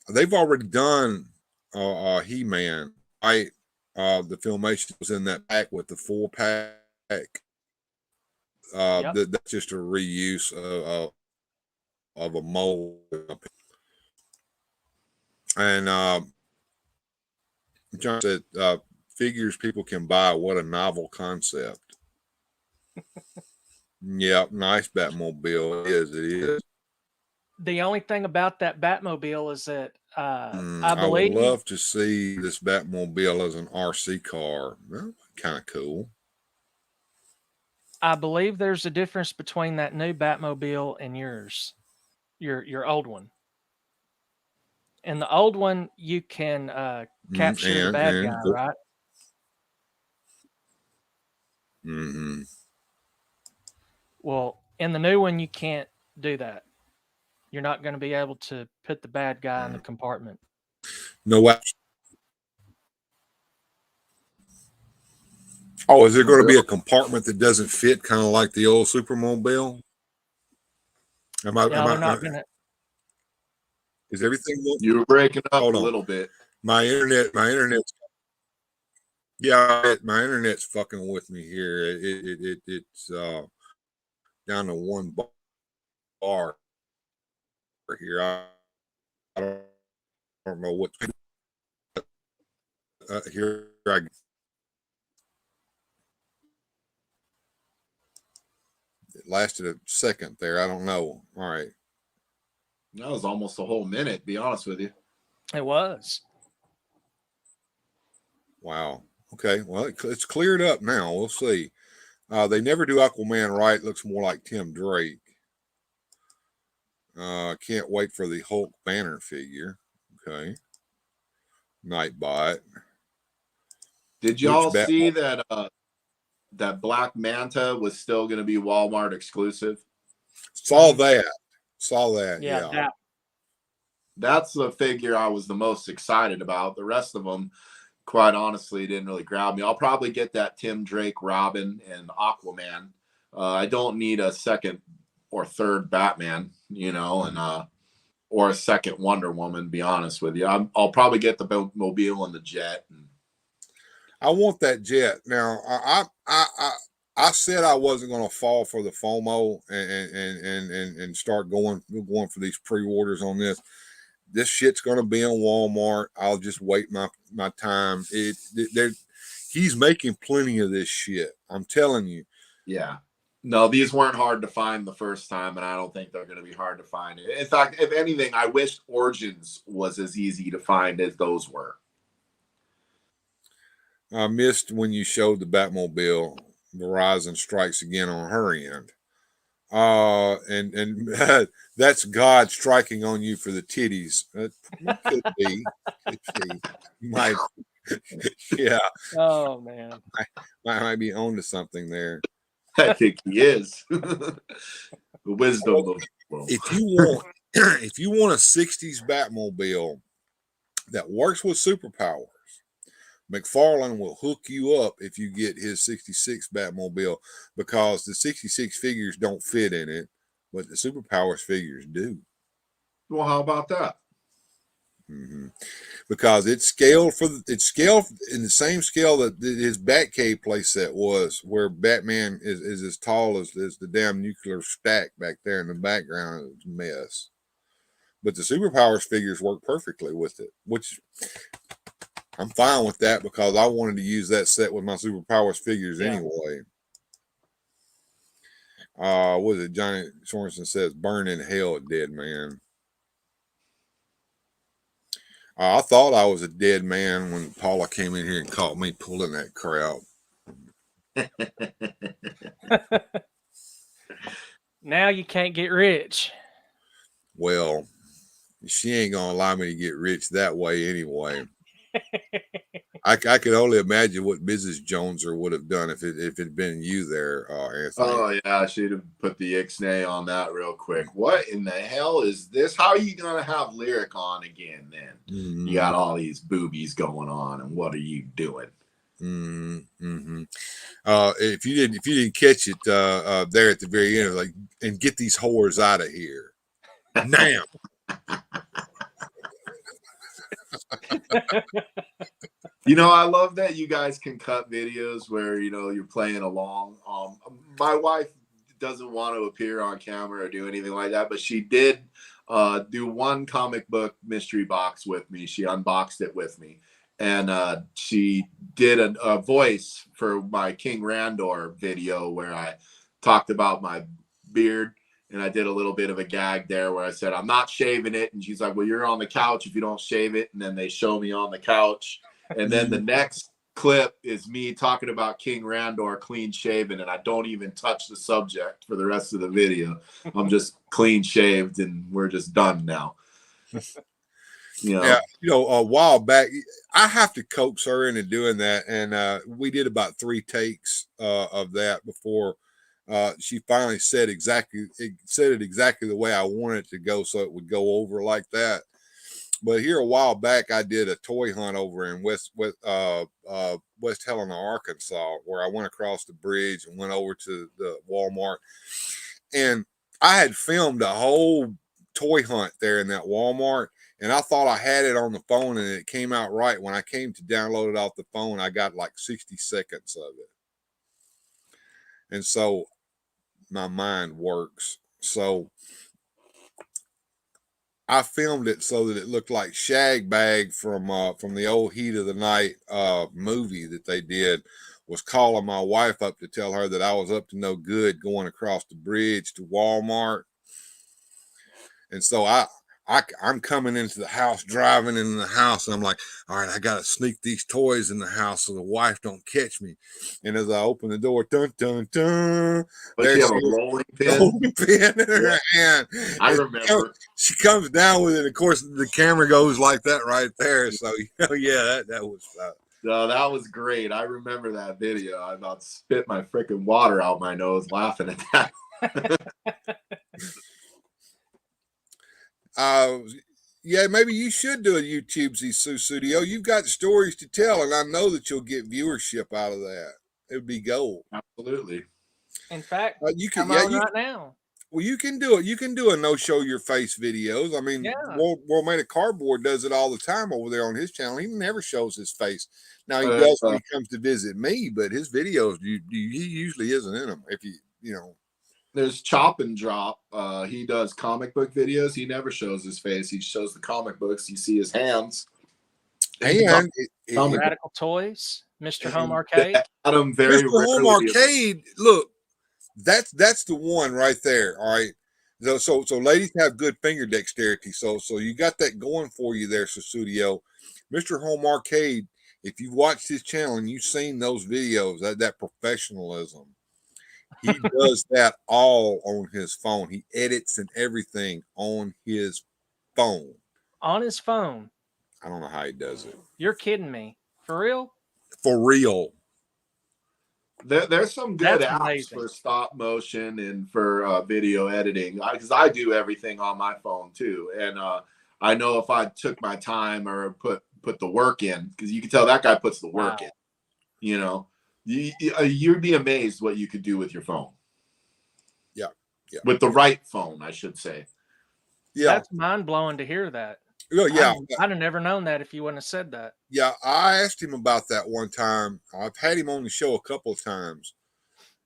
S1: They've already done He-Man, right? The Filmation was in that pack with the 4-pack. That's just a reuse of a mold, and John said figures people can buy. What a novel concept. Yeah, nice Batmobile. It is.
S4: The only thing about that Batmobile is that
S1: I would love to see this Batmobile as an RC car. Well, kind of cool.
S4: I believe there's a difference between that new Batmobile and yours, your old one. And the old one, you can capture the bad guy, right?
S1: Mm-hmm.
S4: Well, in the new one, you can't do that. You're not going to be able to put the bad guy in the compartment.
S1: No way. Oh, is there going to be a compartment that doesn't fit, kind of like the old Supermobile? Is everything?
S2: You were breaking up a little bit.
S1: My internet. Yeah, my internet's fucking with me here. It's down to one bar here. I don't know what. Here I. It lasted a second there. I don't know. All right.
S2: That was almost a whole minute, to be honest with you.
S4: It was.
S1: Wow. Okay. Well, it's cleared up now. We'll see. They never do Aquaman right. Looks more like Tim Drake. Can't wait for the Hulk Banner figure. Okay. Nightbot.
S2: Did y'all see that that Black Manta was still going to be Walmart exclusive?
S1: Saw that. Yeah.
S2: That's the figure I was the most excited about. The rest of them, quite honestly, didn't really grab me. I'll probably get that Tim Drake, Robin, and Aquaman. I don't need a second or third Batman, you know, and or a second Wonder Woman. Be honest with you, I'll probably get the Mobile and the Jet.
S1: I want that Jet. Now, I said I wasn't going to fall for the FOMO and start going for these pre-orders on this. This shit's going to be on Walmart. I'll just wait my time. He's making plenty of this shit. I'm telling you.
S2: Yeah. No, these weren't hard to find the first time, and I don't think they're going to be hard to find. In fact, if anything, I wish Origins was as easy to find as those were.
S1: I missed when you showed the Batmobile. Verizon strikes again on her end. And that's God striking on you for the titties. It could be. Might, yeah.
S4: Oh man,
S1: might be on to something there.
S2: I think he is. The wisdom of the world.
S1: If you want a '60s Batmobile that works with superpowers, McFarlane will hook you up if you get his 66 Batmobile, because the 66 figures don't fit in it, but the superpowers figures do.
S2: Well, how about that?
S1: Mm-hmm. Because it's scaled in the same scale that his Batcave playset was, where Batman is as tall as the damn nuclear stack back there in the background. It was a mess. But the superpowers figures work perfectly with it, which I'm fine with that, because I wanted to use that set with my superpowers figures anyway. What is it? Johnny Sorensen says, "Burn in hell, dead man." I thought I was a dead man when Paula came in here and caught me pulling that crap.
S4: Now you can't get rich.
S1: Well, she ain't gonna allow me to get rich that way anyway. I could only imagine what Mrs. Joneser would have done if it'd been you there, Anthony.
S2: Oh yeah, she'd have put the ixnay on that real quick. What in the hell is this? How are you gonna have Lyric on again then? Mm-hmm. You got all these boobies going on, and what are you doing?
S1: Mm-hmm. If you didn't catch it there at the very end, like, and get these whores out of here now.
S2: You know, I love that you guys can cut videos where, you know, you're playing along. My wife doesn't want to appear on camera or do anything like that, but she did do one comic book mystery box with me. She unboxed it with me, and she did a voice for my King Randor video where I talked about my beard. And I did a little bit of a gag there where I said, "I'm not shaving it." And she's like, "Well, you're on the couch if you don't shave it." And then they show me on the couch. And then the next clip is me talking about King Randor clean shaven. And I don't even touch the subject for the rest of the video. I'm just clean shaved and we're just done now.
S1: You know? Yeah, a while back, I have to coax her into doing that. And we did about 3 takes of that before she finally said it exactly the way I wanted it to go, so it would go over like that. But here a while back, I did a toy hunt over in West Helena, Arkansas, where I went across the bridge and went over to the Walmart, and I had filmed a whole toy hunt there in that Walmart, and I thought I had it on the phone, and it came out right. When I came to download it off the phone, I got like 60 seconds of it. And so my mind works. So I filmed it so that it looked like Shag Bag from the old Heat of the Night movie that they did was calling my wife up to tell her that I was up to no good going across the bridge to Walmart. And so I'm coming into the house, driving in the house, and I'm like, all right, I gotta sneak these toys in the house so the wife don't catch me. And as I open the door, dun dun dun,
S2: But
S1: there
S2: she
S1: she
S2: have a
S1: is,
S2: rolling pin.
S1: rolling pin in her hand.
S2: I
S1: And
S2: remember.
S1: she comes down with it. Of course, the camera goes like that right there. So yeah, that was.
S2: No, that was great. I remember that video. I about spit my freaking water out my nose laughing at that.
S1: Yeah, maybe you should do a YouTube studio. You've got stories to tell, and I know that you'll get viewership out of that. It would be gold.
S2: Absolutely.
S4: In fact,
S1: You can,
S4: come on right now.
S1: Well, you can do it. You can do a no show your face videos. I mean,
S4: Yeah.
S1: World Made of Cardboard does it all the time over there on his channel. He never shows his face. Now he does when he comes to visit me, but his videos, he usually isn't in them. If you know.
S2: There's Chop and Drop. He does comic book videos. He never shows his face. He shows the comic books. You see his hands.
S1: And
S4: Radical Toys, Mr. Home Arcade.
S2: Adam very
S1: Mr. Home Arcade. Look, that's the one right there. All right. So ladies have good finger dexterity. So you got that going for you there, Studio. Mr. Home Arcade. If you watched his channel and you've seen those videos, that professionalism. He does that all on his phone. He edits and everything on his phone.
S4: On his phone.
S1: I don't know how he does it.
S4: You're kidding me. For real?
S1: For real.
S2: There's some good apps for stop motion and for video editing, because I do everything on my phone too. And I know if I took my time or put the work in, because you can tell that guy puts the work in. You know, you'd be amazed what you could do with your phone.
S1: Yeah.
S2: With the right phone, I should say.
S1: Yeah.
S4: That's mind blowing to hear that.
S1: Well, yeah.
S4: I'd have never known that if you wouldn't have said that.
S1: Yeah, I asked him about that one time. I've had him on the show a couple of times,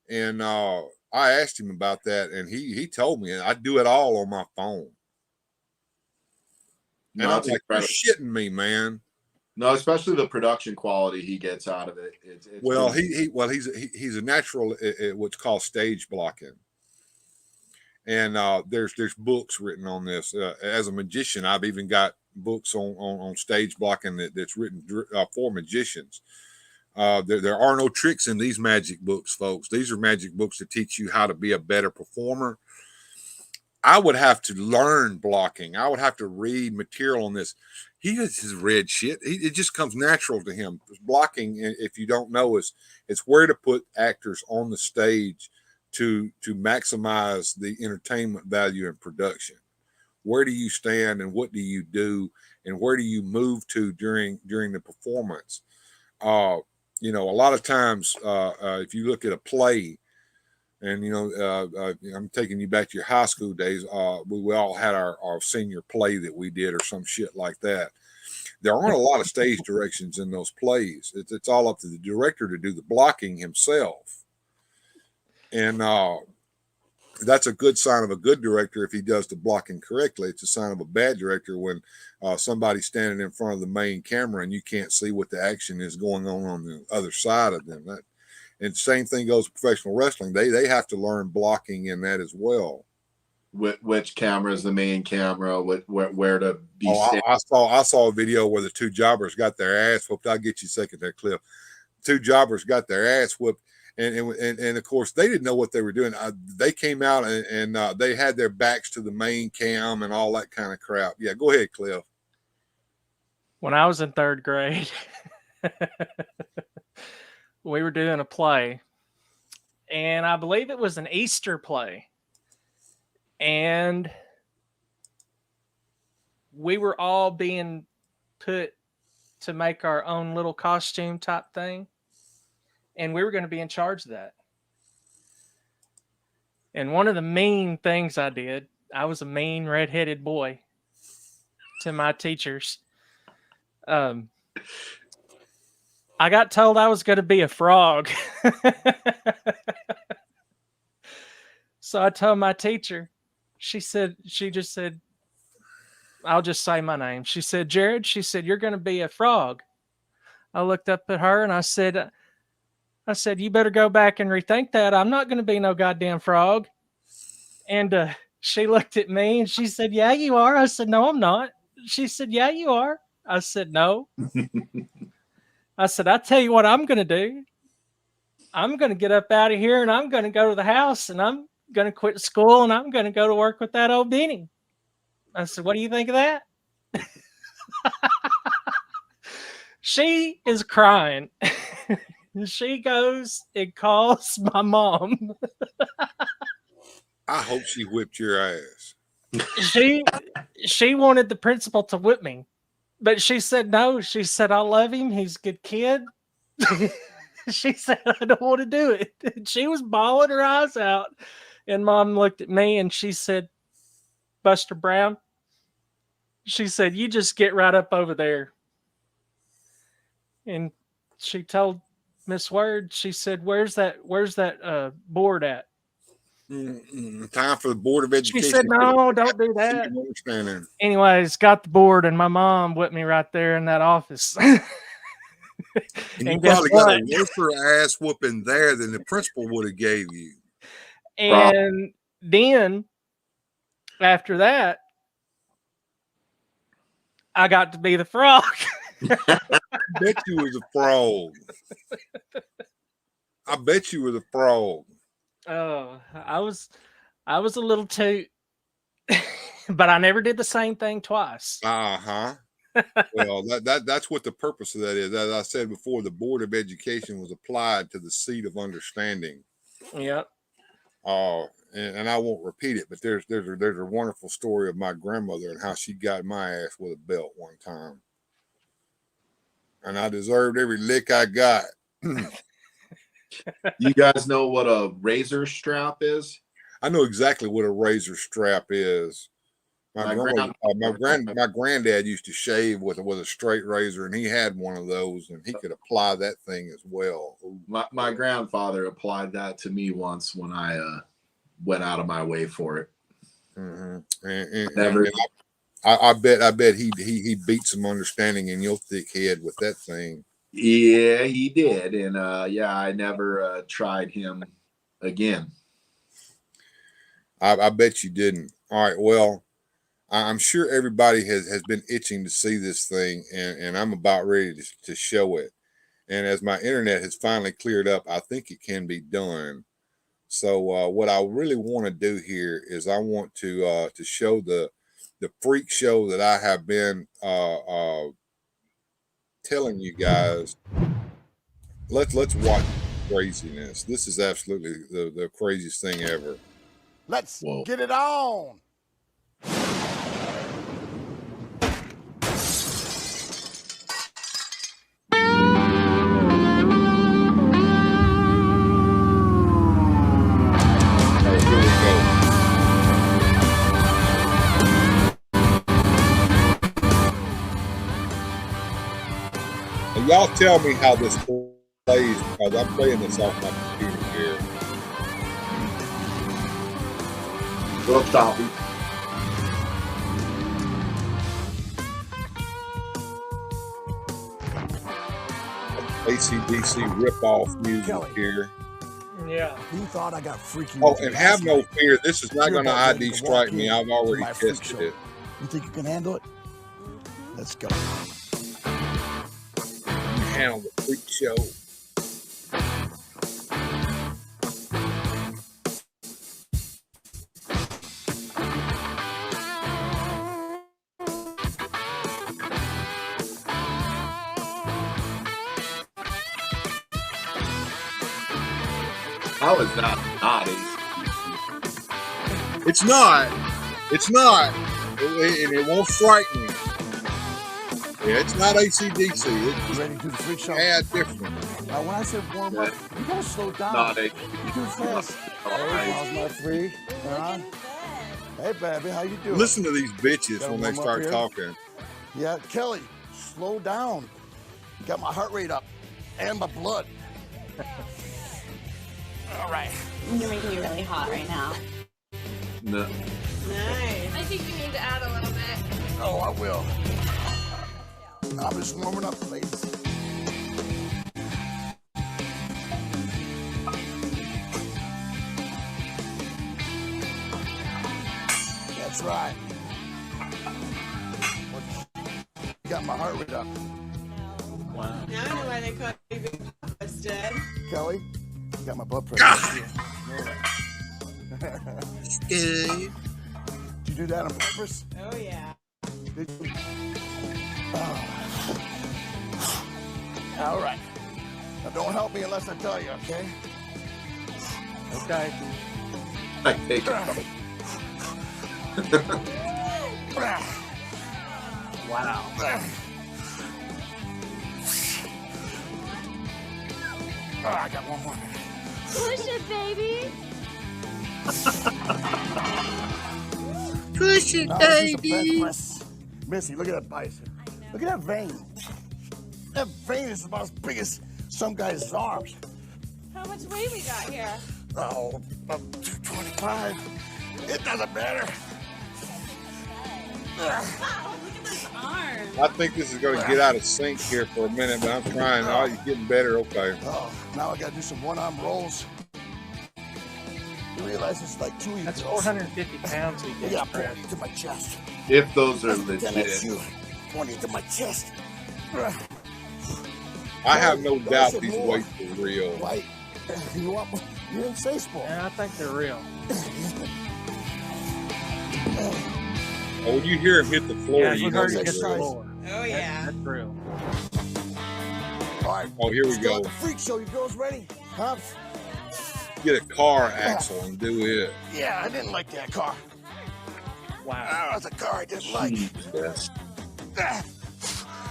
S1: and I asked him about that, and he told me I do it all on my phone. And I'm like, you're shitting me, man.
S2: No, especially the production quality he gets out of it. It's
S1: well, he's a natural at what's called stage blocking. And there's books written on this. As a magician, I've even got books on stage blocking that's written for magicians. There are no tricks in these magic books, folks. These are magic books to teach you how to be a better performer. I would have to learn blocking. I would have to read material on this. He has read shit. It just comes natural to him. Blocking, if you don't know, it's where to put actors on the stage to maximize the entertainment value and production. Where do you stand and what do you do and where do you move to during the performance? You know, a lot of times if you look at a play, and you know, I'm taking you back to your high school days. We all had our senior play that we did or some shit like that. There aren't a lot of stage directions in those plays. It's all up to the director to do the blocking himself. And that's a good sign of a good director if he does the blocking correctly. It's a sign of a bad director when somebody's standing in front of the main camera and you can't see what the action is going on the other side of them. And the same thing goes with professional wrestling. They have to learn blocking in that as well.
S2: Which camera is the main camera? Where to be?
S1: I saw a video where the two jobbers got their ass whooped. I'll get you a second there, Cliff. Two jobbers got their ass whooped. And of course, they didn't know what they were doing. They came out and they had their backs to the main cam and all that kind of crap. Yeah, go ahead, Cliff.
S4: When I was in third grade, we were doing a play, and I believe it was an Easter play. And we were all being put to make our own little costume type thing. And we were going to be in charge of that. And one of the mean things I did, I was a mean redheaded boy to my teachers. I got told I was going to be a frog. So I told my teacher, she just said, I'll just say my name. She said, Jared, she said, you're going to be a frog. I looked up at her and I said, you better go back and rethink that. I'm not going to be no goddamn frog. And She looked at me and she said, "Yeah, you are." I said, "No, I'm not." She said, "Yeah, you are." I said, "No." I said, "I tell you what I'm going to do. I'm going to get up out of here and I'm going to go to the house and I'm going to quit school and I'm going to go to work with that old Benny." I said, "What do you think of that?" She is crying. She goes and calls my mom.
S1: I hope she whipped your ass.
S4: She wanted the principal to whip me, but she said no. She said, "I love him. He's a good kid." She said, "I don't want to do it." And she was bawling her eyes out. And Mom looked at me and she said, "Buster Brown," she said, "you just get right up over there." And she told Miss Word, she said, where's that board at?"
S1: Time for the Board of Education.
S4: She said, "No, don't do that."
S1: Understanding.
S4: Anyways, got the board, and my mom whipped me right there in that office.
S1: And you
S4: guess
S1: probably got
S4: what?
S1: a worser ass whooping there than the principal would have gave you.
S4: And then after that, I got to be the frog.
S1: I bet you was a frog. I bet you was a frog.
S4: Oh, I was a little toot, but I never did the same thing twice.
S1: Uh-huh. Well, that's what the purpose of that is. As I said before, the Board of Education was applied to the seat of understanding.
S4: Yep.
S1: And I won't repeat it, but there's a wonderful story of my grandmother and how she got my ass with a belt one time. And I deserved every lick I got.
S2: You guys know what a razor strap is?
S1: I know exactly what a razor strap is. My granddad used to shave with a straight razor, and he had one of those, and he could apply that thing as well.
S2: My grandfather applied that to me once when I went out of my way for it.
S1: Mm-hmm. I bet he beat some understanding in your thick head with that thing.
S2: Yeah, he did, and I never tried him again.
S1: I bet you didn't. All right, well, I'm sure everybody has been itching to see this thing, and I'm about ready to show it. And as my internet has finally cleared up, I think it can be done. So what I really want to do here is I want to show the freak show that I have been telling you guys. Let's watch craziness. This is absolutely the craziest thing ever.
S8: Let's get it on.
S1: Y'all tell me how this plays, because I'm playing this off my computer here.
S2: Little choppy.
S1: AC/DC rip-off music here.
S4: Yeah.
S8: You thought I got freaky.
S1: Oh, and have no fear. This is not going to ID strike me. I've already tested it.
S8: You think you can handle it? Let's go.
S1: Handle the freak show.
S2: How is that not easy?
S1: It's not. It's not. And it won't strike me. Yeah, it's not AC/DC. It's
S8: ready to do the freak show?
S1: Yeah, different.
S8: When I said warm up, you gotta slow down.
S2: Not
S8: You too fast. Hey, how's my freak? Hey, baby, how you doing?
S1: Listen to these bitches
S8: Gotta
S1: when they
S8: warm up
S1: start
S8: here.
S1: talking.
S8: Yeah, Kelly, slow down. You got my heart rate up and my blood. All right.
S17: You're making me really hot right now.
S2: No.
S17: Nice. I think you need to add a little bit.
S8: Oh, I will. I'm just warming up, ladies. That's right. You got my heart rate up.
S4: Wow.
S17: Now I know why they call you Big Papa Stud.
S8: Kelly, you got my blood pressure.
S1: Good.
S8: Did you do that on purpose?
S17: Oh, yeah.
S8: Did you? Oh. All right. Now don't help me unless I tell you, okay?
S4: Okay.
S2: I take it.
S4: Wow.
S8: Oh, I got one more.
S3: Push it, baby.
S8: Push it, baby. Missy, look at that bicep. Look at that vein. That vein is about as big as some guy's arms.
S17: How much weight we got here?
S8: Oh, about 225. It doesn't matter.
S17: Wow, look at this arm.
S1: I think this is going to get out of sync here for a minute, but I'm trying. Oh, you're getting better. Okay.
S8: Oh, now I got to do some one-arm rolls. You realize it's like 2 years.
S4: That's 450 pounds we
S8: You
S4: get.
S8: got 20 to my chest.
S2: If those are
S8: That's
S2: legit.
S8: you. 20 to my chest.
S1: I have no doubt these weights are real.
S8: White. You want more? You didn't say sport.
S4: Yeah, I think they're real.
S1: Oh, when you hear him hit the floor,
S4: Yeah,
S1: you
S4: you
S1: know
S4: heard it
S1: it's
S4: hit the
S1: real.
S4: floor.
S17: Oh, yeah.
S4: That's real.
S8: All right.
S1: Oh, here we
S8: Let's
S1: go.
S8: The freak show. You girls ready? Huh?
S1: Get a car axle and do it.
S8: Yeah, I didn't like that car.
S4: Wow.
S8: That was a car I didn't like.
S2: Yes.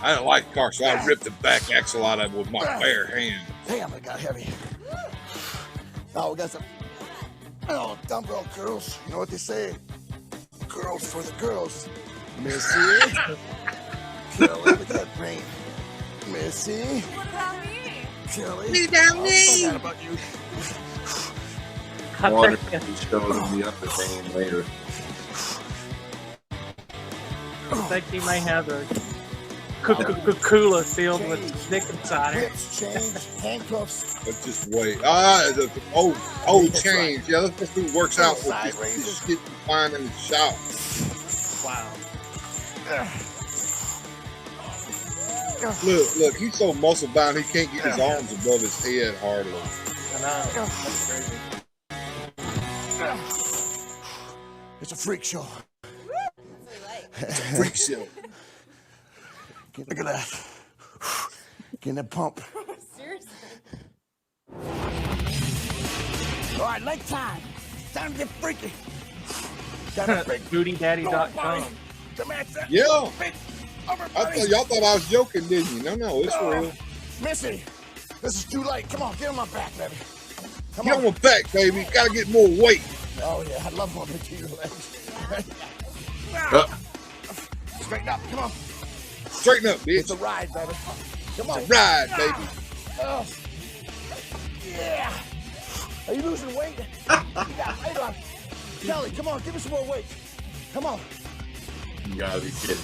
S1: I didn't like the car, so I ripped the back axle out of it with my bare hand.
S8: Damn, it got heavy. Now we got some dumbbell curls. You know what they say? Girls for the girls. Missy. Kelly, look at that brain. Missy.
S17: What about me?
S8: Kelly.
S3: What about me?
S8: I forgot about you.
S2: Water can show them the upper vein later.
S4: I think he may have a cooler filled with stick inside it.
S8: Whips, chains, handcuffs.
S1: Let's just wait. The old change. Yeah, let's see what works out with this. Just get fine in the shop.
S4: Wow.
S1: Look, he's so muscle bound he can't get his arms above his head hardly.
S4: I know. That's crazy.
S8: It's a freak show.
S1: Freak show.
S8: Look at that. Getting that pump.
S17: Seriously?
S8: All right, leg time. Time to get freaky. Got a big
S4: BootyDaddy.com.
S8: to match that
S1: Yeah.
S8: big upper body.
S1: Y'all thought I was joking, didn't you? No, it's real.
S8: Missy, this is too late. Come on, get on my back, baby. Come
S1: Get on my back, baby. Gotta get more weight.
S8: Oh, yeah, I love moving to your legs. Straighten up, come on.
S1: Straighten up, bitch.
S8: It's a ride, baby. Come on.
S1: It's a ride, baby.
S8: Oh. Yeah. Are you losing weight? Hang on. Kelly, come on, give me some more weight. Come on.
S2: You gotta be kidding.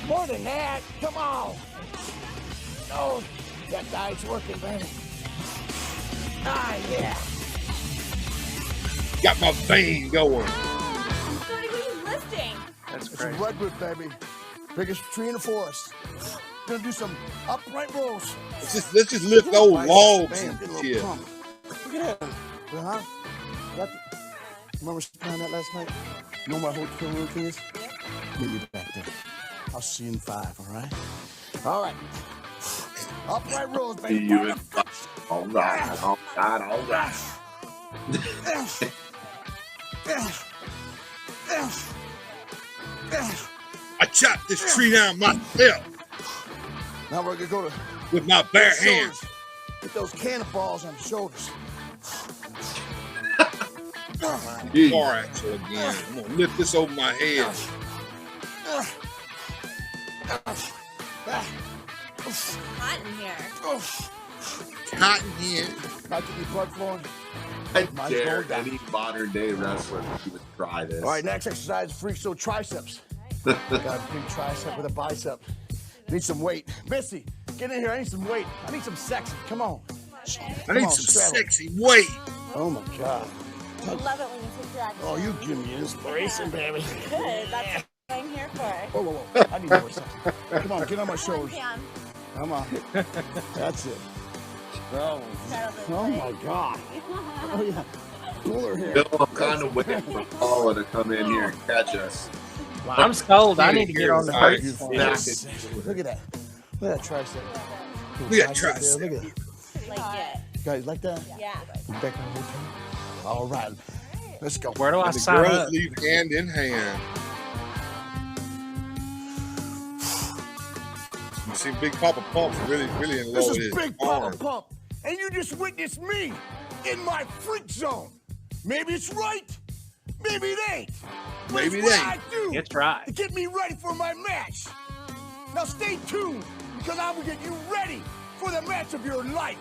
S8: More than that. Come on. Oh, that diet's working, baby. Ah, yeah.
S1: Got my vein going.
S17: Sonny, what are you lifting?
S4: That's
S8: It's a
S4: crazy.
S8: redwood, baby. Biggest tree in the forest. Gonna do some upright rolls.
S1: Let's just lift old logs
S8: Bam,
S1: and
S8: get a little
S1: shit.
S8: pump. Look at that. Uh-huh. Remember playing that last night? You know my hotel room is? Meet me back there. I'll see you in 5, all right? All right. Upright rolls, baby.
S2: See you in 5. All right. All right. All right.
S1: I chopped this tree down myself
S8: Now we're gonna go to
S1: with my bare
S8: shoulders.
S1: hands.
S8: Get those cannonballs on the shoulders.
S1: Car axle again. I'm gonna lift this over my head.
S17: Hot in here.
S1: Cotton here.
S8: Not to be blood flowing.
S2: I
S8: Mine's
S2: dare
S8: going down.
S2: any modern day wrestler to even try this.
S8: All right, next exercise, freak show triceps. Got a big tricep with a bicep. Need some weight. Missy, get in here. I need some weight. I need some sexy. Come on.
S1: I need some sexy weight.
S8: Oh my God.
S17: I love it when you take direction.
S8: Oh, you give me inspiration, baby.
S17: Good. That's what I'm here for.
S8: Whoa, whoa, whoa. I need more something. Come on, get on my shoulders. Come on. That's it. Oh, oh my God. Oh, yeah. Pull her here.
S2: Bill, I'm kind of waiting for Paula to come in here and catch us.
S4: Wow. I'm sold. I need to get on the
S8: Look
S4: boat.
S8: at that. Look at that tricep.
S1: Look at that tricep.
S8: Look at that.
S17: Like it.
S8: Guys, like that?
S17: Yeah.
S8: Back on the time. All right. Let's go.
S4: Where do I
S1: And the
S4: sign
S1: girls
S4: up?
S1: leave hand in hand. You see Big Papa Pump's really in
S8: This
S1: love with
S8: is
S1: his
S8: Big Papa
S1: arm.
S8: Pump, and you just witnessed me in my freak zone. Maybe it's right, maybe it ain't. But
S1: Maybe
S8: it's
S1: it
S8: what
S1: ain't.
S8: I do
S4: It's right.
S8: to get me ready for my match. Now stay tuned, because I will get you ready for the match of your life.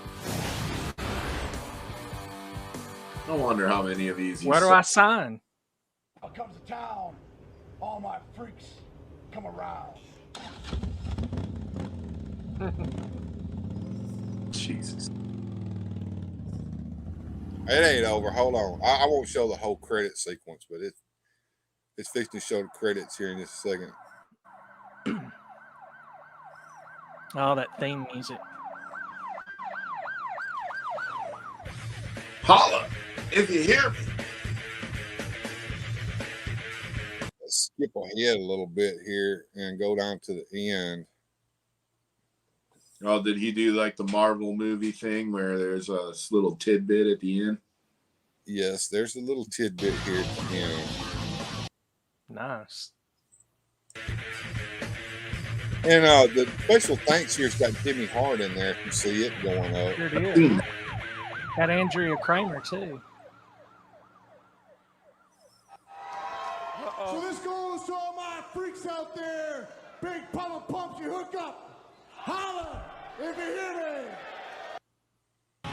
S2: I wonder how many of these.
S4: Where do I sign?
S8: I'll come to town. All my freaks come around.
S2: Jesus.
S1: It ain't over. Hold on. I won't show the whole credit sequence, but it's fixing to show the credits here in just a second.
S4: Oh, that theme music.
S2: Holla if you hear me.
S1: Let's skip ahead a little bit here and go down to the end.
S2: Oh, did he do like the Marvel movie thing where there's a little tidbit at the end?
S1: Yes, there's a little tidbit here at the end.
S4: Nice.
S1: And the special thanks here's got Jimmy Hart in there if you see it going up.
S4: Sure did. Had Andrea Kramer too.
S8: So this goes to all my freaks out there. Big Papa Pumps, you hook up. Holla if you hear me.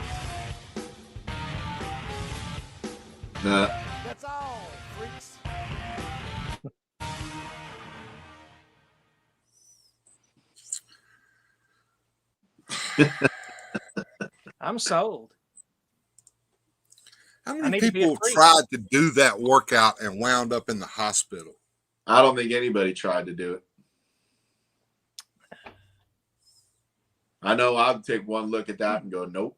S2: Nah.
S8: That's all, freaks.
S4: I'm sold.
S1: How
S4: I
S1: many
S4: need to be a
S1: people
S4: freak.
S1: tried to do that workout and wound up in the hospital?
S2: I don't think anybody tried to do it. I know I'd take one look at that and go, nope.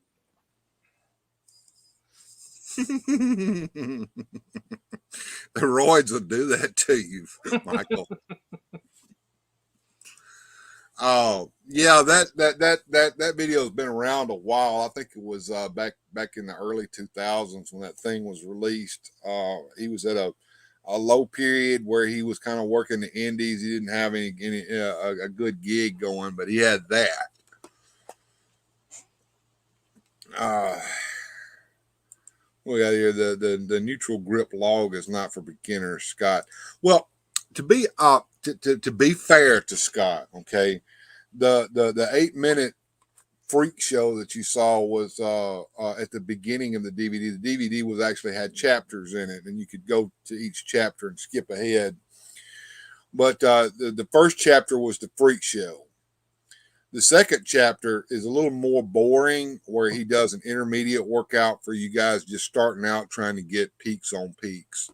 S1: The roids will do that to you, Michael. Yeah, that video has been around a while. I think it was back in the early 2000s when that thing was released. He was at a low period where he was kind of working the indies. He didn't have any a good gig going, but he had that. We got here the neutral grip log is not for beginners, Scott. Well, to be to be fair to Scott, okay, the 8-minute freak show that you saw was at the beginning of the DVD. The DVD was actually had chapters in it, and you could go to each chapter and skip ahead. But the first chapter was the freak show. The second chapter is a little more boring, where he does an intermediate workout for you guys just starting out trying to get peaks on peaks.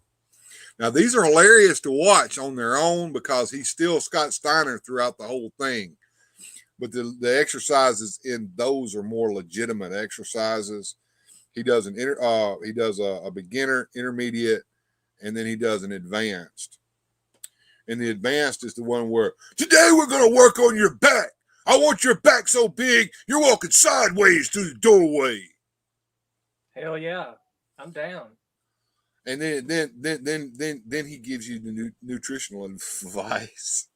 S1: Now, these are hilarious to watch on their own because he's still Scott Steiner throughout the whole thing. But the exercises in those are more legitimate exercises. He does a beginner, intermediate, and then he does an advanced. And the advanced is the one where, today we're going to work on your back. I want your back so big you're walking sideways through the doorway.
S4: Hell yeah, I'm down.
S1: And then he gives you the nutritional advice.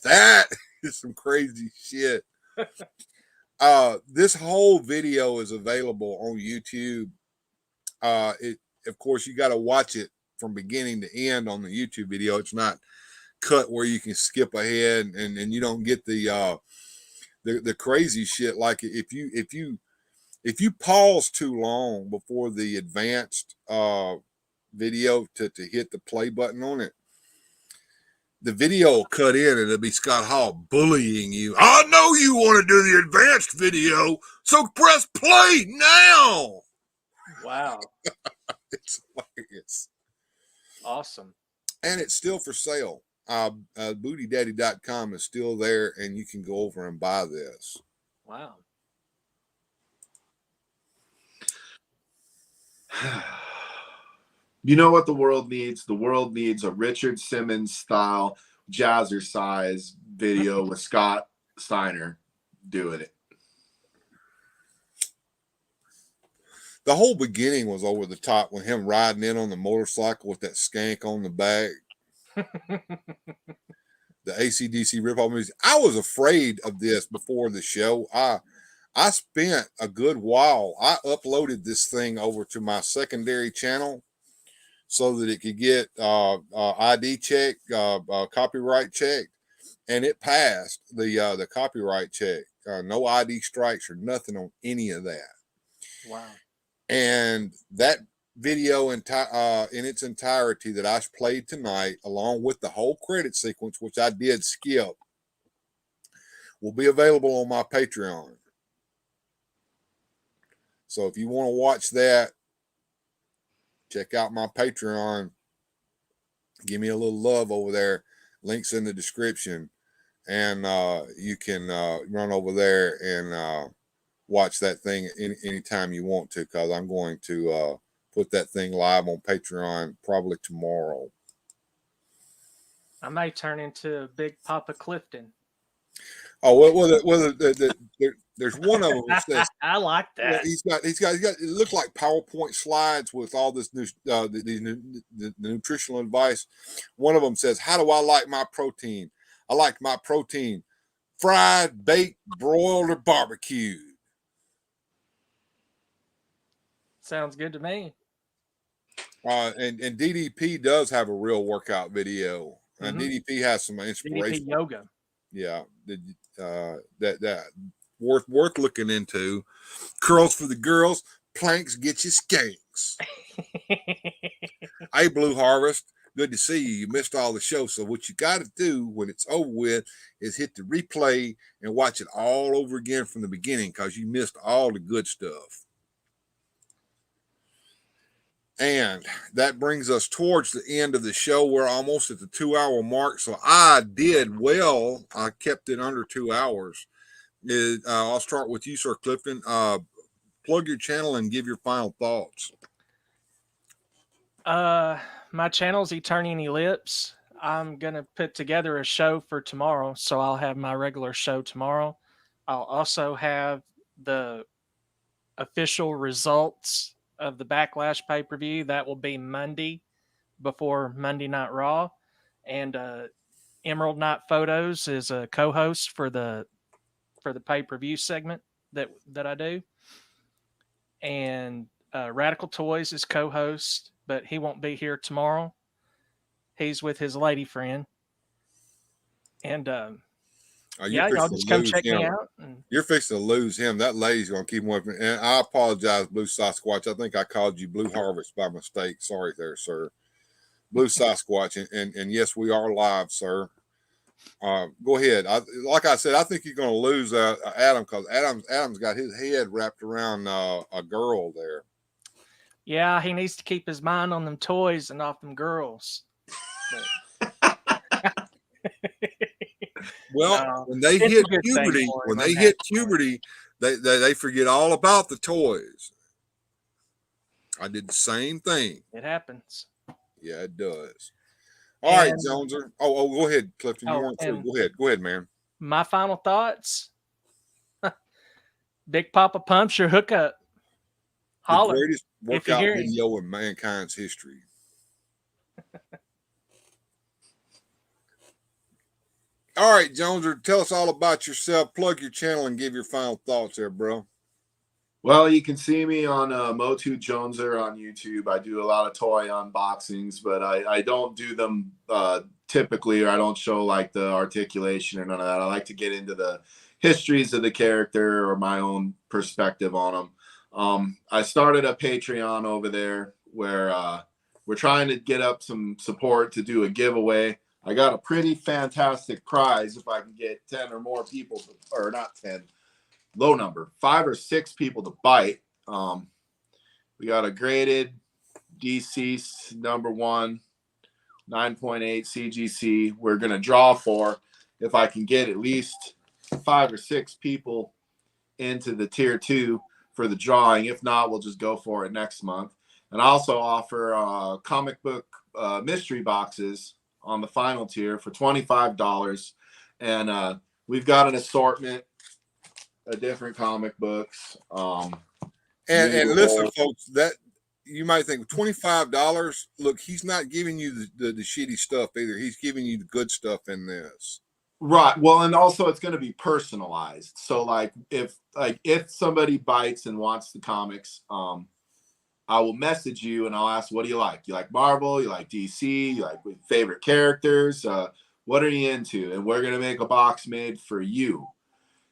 S1: That is some crazy shit. This whole video is available on YouTube. Of course, you got to watch it from beginning to end on the YouTube video. It's not cut where you can skip ahead and you don't get the crazy shit. Like if you pause too long before the advanced video to hit the play button on it, the video will cut in and it'll be Scott Hall bullying you. I know you want to do the advanced video, so press play now.
S4: Wow.
S1: It's hilarious.
S4: Awesome.
S1: And it's still for sale. BootyDaddy.com is still there, and you can go over and buy this.
S4: Wow.
S2: You know what the world needs? The world needs a Richard Simmons style jazzercise video with Scott Steiner doing it.
S1: The whole beginning was over the top when him riding in on the motorcycle with that skank on the back. The AC/DC ripoff music. I was afraid of this before the show. I spent a good while. I uploaded this thing over to my secondary channel so that it could get ID check, copyright checked, and it passed the copyright check. No ID strikes or nothing on any of that.
S4: Wow.
S1: And that video in its entirety that I played tonight, along with the whole credit sequence, which I did skip, will be available on my Patreon. So if you want to watch that, check out my Patreon. Give me a little love over there. Links in the description. And you can run over there and watch that thing anytime you want to, because I'm going to put that thing live on Patreon probably tomorrow.
S4: I may turn into Big Papa Clifton.
S1: Oh well, there's one of them that says,
S4: I like that.
S1: He's got it looks like PowerPoint slides with all this new the nutritional advice. One of them says, "How do I like my protein? I like my protein fried, baked, broiled, or barbecued."
S4: Sounds good to me.
S1: And DDP does have a real workout video, and DDP has some inspiration.
S4: DDP yoga.
S1: Yeah, that worth looking into. Curls for the girls, planks get you skanks. Hey, Blue Harvest, good to see you. You missed all the show, so what you got to do when it's over with is hit the replay and watch it all over again from the beginning, because you missed all the good stuff. And that brings us towards the end of the show. We're almost at the 2-hour mark, so I did well. I kept it under 2 hours. I'll start with you, Sir Clifton. Plug your channel and give your final thoughts.
S4: My channel's Eternian Ellipse. I'm going to put together a show for tomorrow, so I'll have my regular show tomorrow. I'll also have the official results of the Backlash pay-per-view. That will be Monday before Monday Night Raw. And Emerald Night Photos is a co-host for the pay-per-view segment that I do. And Radical Toys is co-host, but he won't be here tomorrow. He's with his lady friend. And yeah, y'all just come check me out.
S1: You're fixing to lose him. That lady's going to keep him away from. And I apologize, Blue Sasquatch. I think I called you Blue Harvest by mistake. Sorry there, sir. Blue Sasquatch. And yes, we are live, sir. Go ahead. Like I said, I think you're going to lose Adam, because Adam's got his head wrapped around a girl there.
S4: Yeah, he needs to keep his mind on them toys and off them girls.
S1: Well, when they hit puberty, they forget all about the toys. I did the same thing.
S4: It happens.
S1: Yeah, it does. All right, Joneser. Oh, go ahead, Clifton. You weren't through. Go ahead, man.
S4: My final thoughts. Big Papa pumps your hookup. Holler.
S1: The greatest workout video in mankind's history. All right, Joneser, tell us all about yourself. Plug your channel and give your final thoughts there, bro.
S2: Well, you can see me on Motu Joneser on YouTube. I do a lot of toy unboxings, but I don't do them typically, or I don't show like the articulation or none of that. I like to get into the histories of the character or my own perspective on them. I started a Patreon over there where we're trying to get up some support to do a giveaway. I got a pretty fantastic prize if I can get 10 or more people, or not 10, low number, 5 or 6 people to bite. We got a graded DC #1, 9.8 CGC. We're going to draw for, if I can get at least 5 or 6 people into the tier 2 for the drawing. If not, we'll just go for it next month. And I also offer comic book mystery boxes on the final tier for $25. And we've got an assortment of different comic books.
S1: And listen, folks, that you might think $25. Look, he's not giving you the shitty stuff either. He's giving you the good stuff in this.
S2: Right. Well, and also it's going to be personalized. So like if somebody bites and wants the comics, I will message you and I'll ask, what do you like? You like Marvel? You like DC? You like favorite characters? What are you into? And we're going to make a box made for you.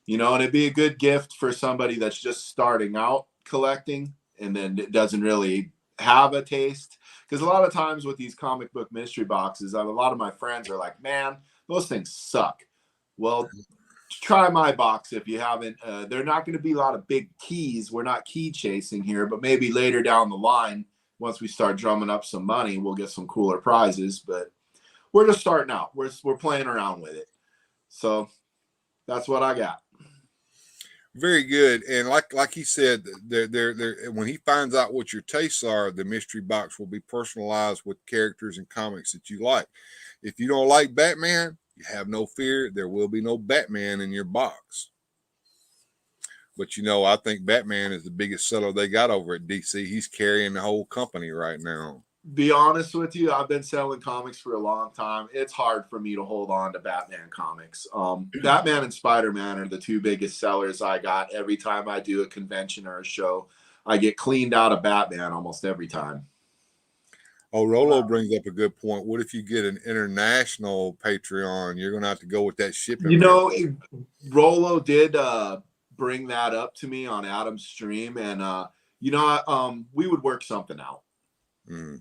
S2: You know, and it'd be a good gift for somebody that's just starting out collecting and then it doesn't really have a taste. Because a lot of times with these comic book mystery boxes, a lot of my friends are like, man, those things suck. Well, try my box if you haven't. They're not going to be a lot of big keys. We're not key chasing here, but maybe later down the line, once we start drumming up some money, we'll get some cooler prizes. But we're just starting out. We're playing around with it. So that's what I got.
S1: Very good. And like he said, when he finds out what your tastes are, the mystery box will be personalized with characters and comics that you like. If you don't like Batman, you have no fear. There will be no Batman in your box. But, you know, I think Batman is the biggest seller they got over at DC. He's carrying the whole company right now.
S2: Be honest with you, I've been selling comics for a long time. It's hard for me to hold on to Batman comics. Batman and Spider-Man are the 2 biggest sellers I got. Every time I do a convention or a show, I get cleaned out of Batman almost every time.
S1: Oh, Rolo brings up a good point. What if you get an international Patreon? You're going to have to go with that shipping.
S2: You know, Rolo did bring that up to me on Adam's stream, and we would work something out.
S1: Mm-hmm.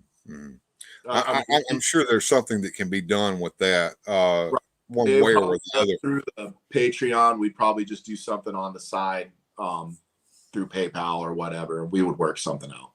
S1: I'm sure there's something that can be done with that, one way or the other.
S2: Through the Patreon, we'd probably just do something on the side through PayPal or whatever. We would work something out.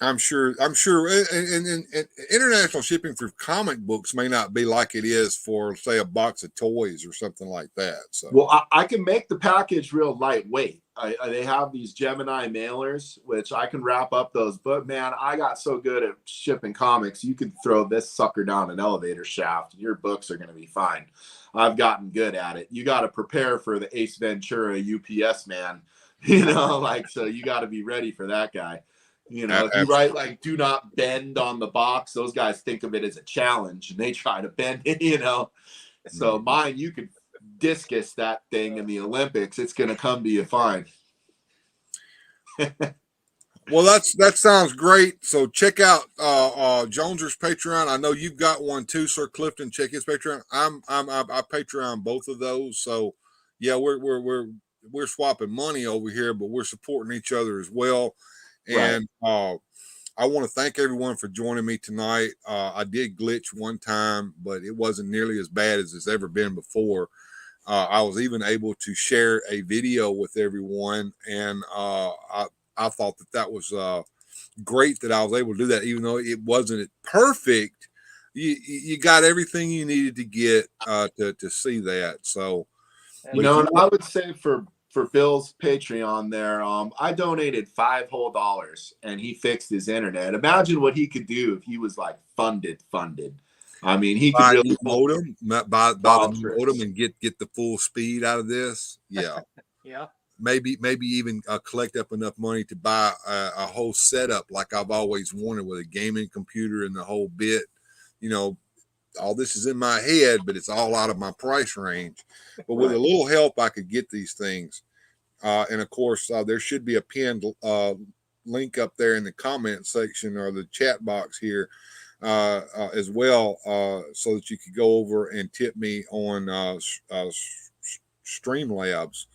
S1: I'm sure, and international shipping for comic books may not be like it is for, say, a box of toys or something like that. So,
S2: well, I can make the package real lightweight. They have these Gemini mailers, which I can wrap up those. But man, I got so good at shipping comics, you could throw this sucker down an elevator shaft. Your books are going to be fine. I've gotten good at it. You got to prepare for the Ace Ventura UPS man, you know, like, so you got to be ready for that guy. You know, if you write like "do not bend" on the box, those guys think of it as a challenge and they try to bend it, you know. So mine, you could discus that thing in the Olympics, it's going to come to you fine.
S1: Well, that sounds great. So check out Joneser's Patreon. I know you've got one too, Sir Clifton. Check his Patreon. I Patreon both of those. So yeah, we're swapping money over here, but we're supporting each other as well. And I want to thank everyone for joining me tonight. I did glitch one time, but it wasn't nearly as bad as it's ever been before. I was even able to share a video with everyone, and I thought that was great that I was able to do that, even though it wasn't perfect. You got everything you needed to get to see that. So,
S2: you know, and I would say for Bill's Patreon there, I donated $5 whole, and he fixed his internet. Imagine what he could do if he was like funded. I mean, he could really
S1: modem, buy the modem and get the full speed out of this. Yeah.
S4: Yeah.
S1: Maybe even collect up enough money to buy a whole setup like I've always wanted, with a gaming computer and the whole bit. You know, all this is in my head, but it's all out of my price range. But with a little help, I could get these things. And of course, there should be a pinned link up there in the comment section or the chat box here as well, so that you could go over and tip me on Streamlabs.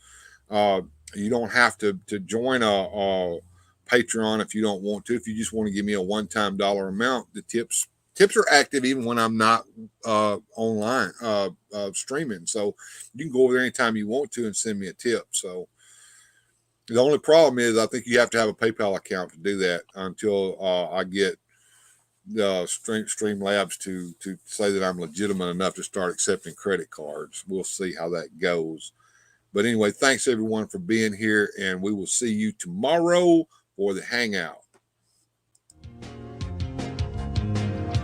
S1: You don't have to join a Patreon if you don't want to. If you just want to give me a one-time dollar amount, the tips are active even when I'm not online streaming. So you can go over there anytime you want to and send me a tip. So The only problem is I think you have to have a PayPal account to do that until I get Streamlabs to say that I'm legitimate enough to start accepting credit cards. We'll see how that goes. But anyway, thanks everyone for being here, and we will see you tomorrow for the hangout.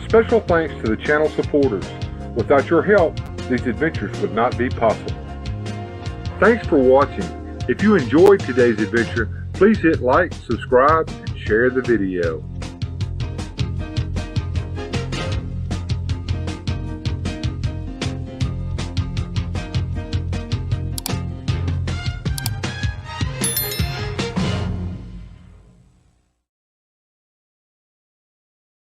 S16: Special thanks to the channel supporters. Without your help, these adventures would not be possible. Thanks for watching. If you enjoyed today's adventure, please hit like, subscribe, and share the video.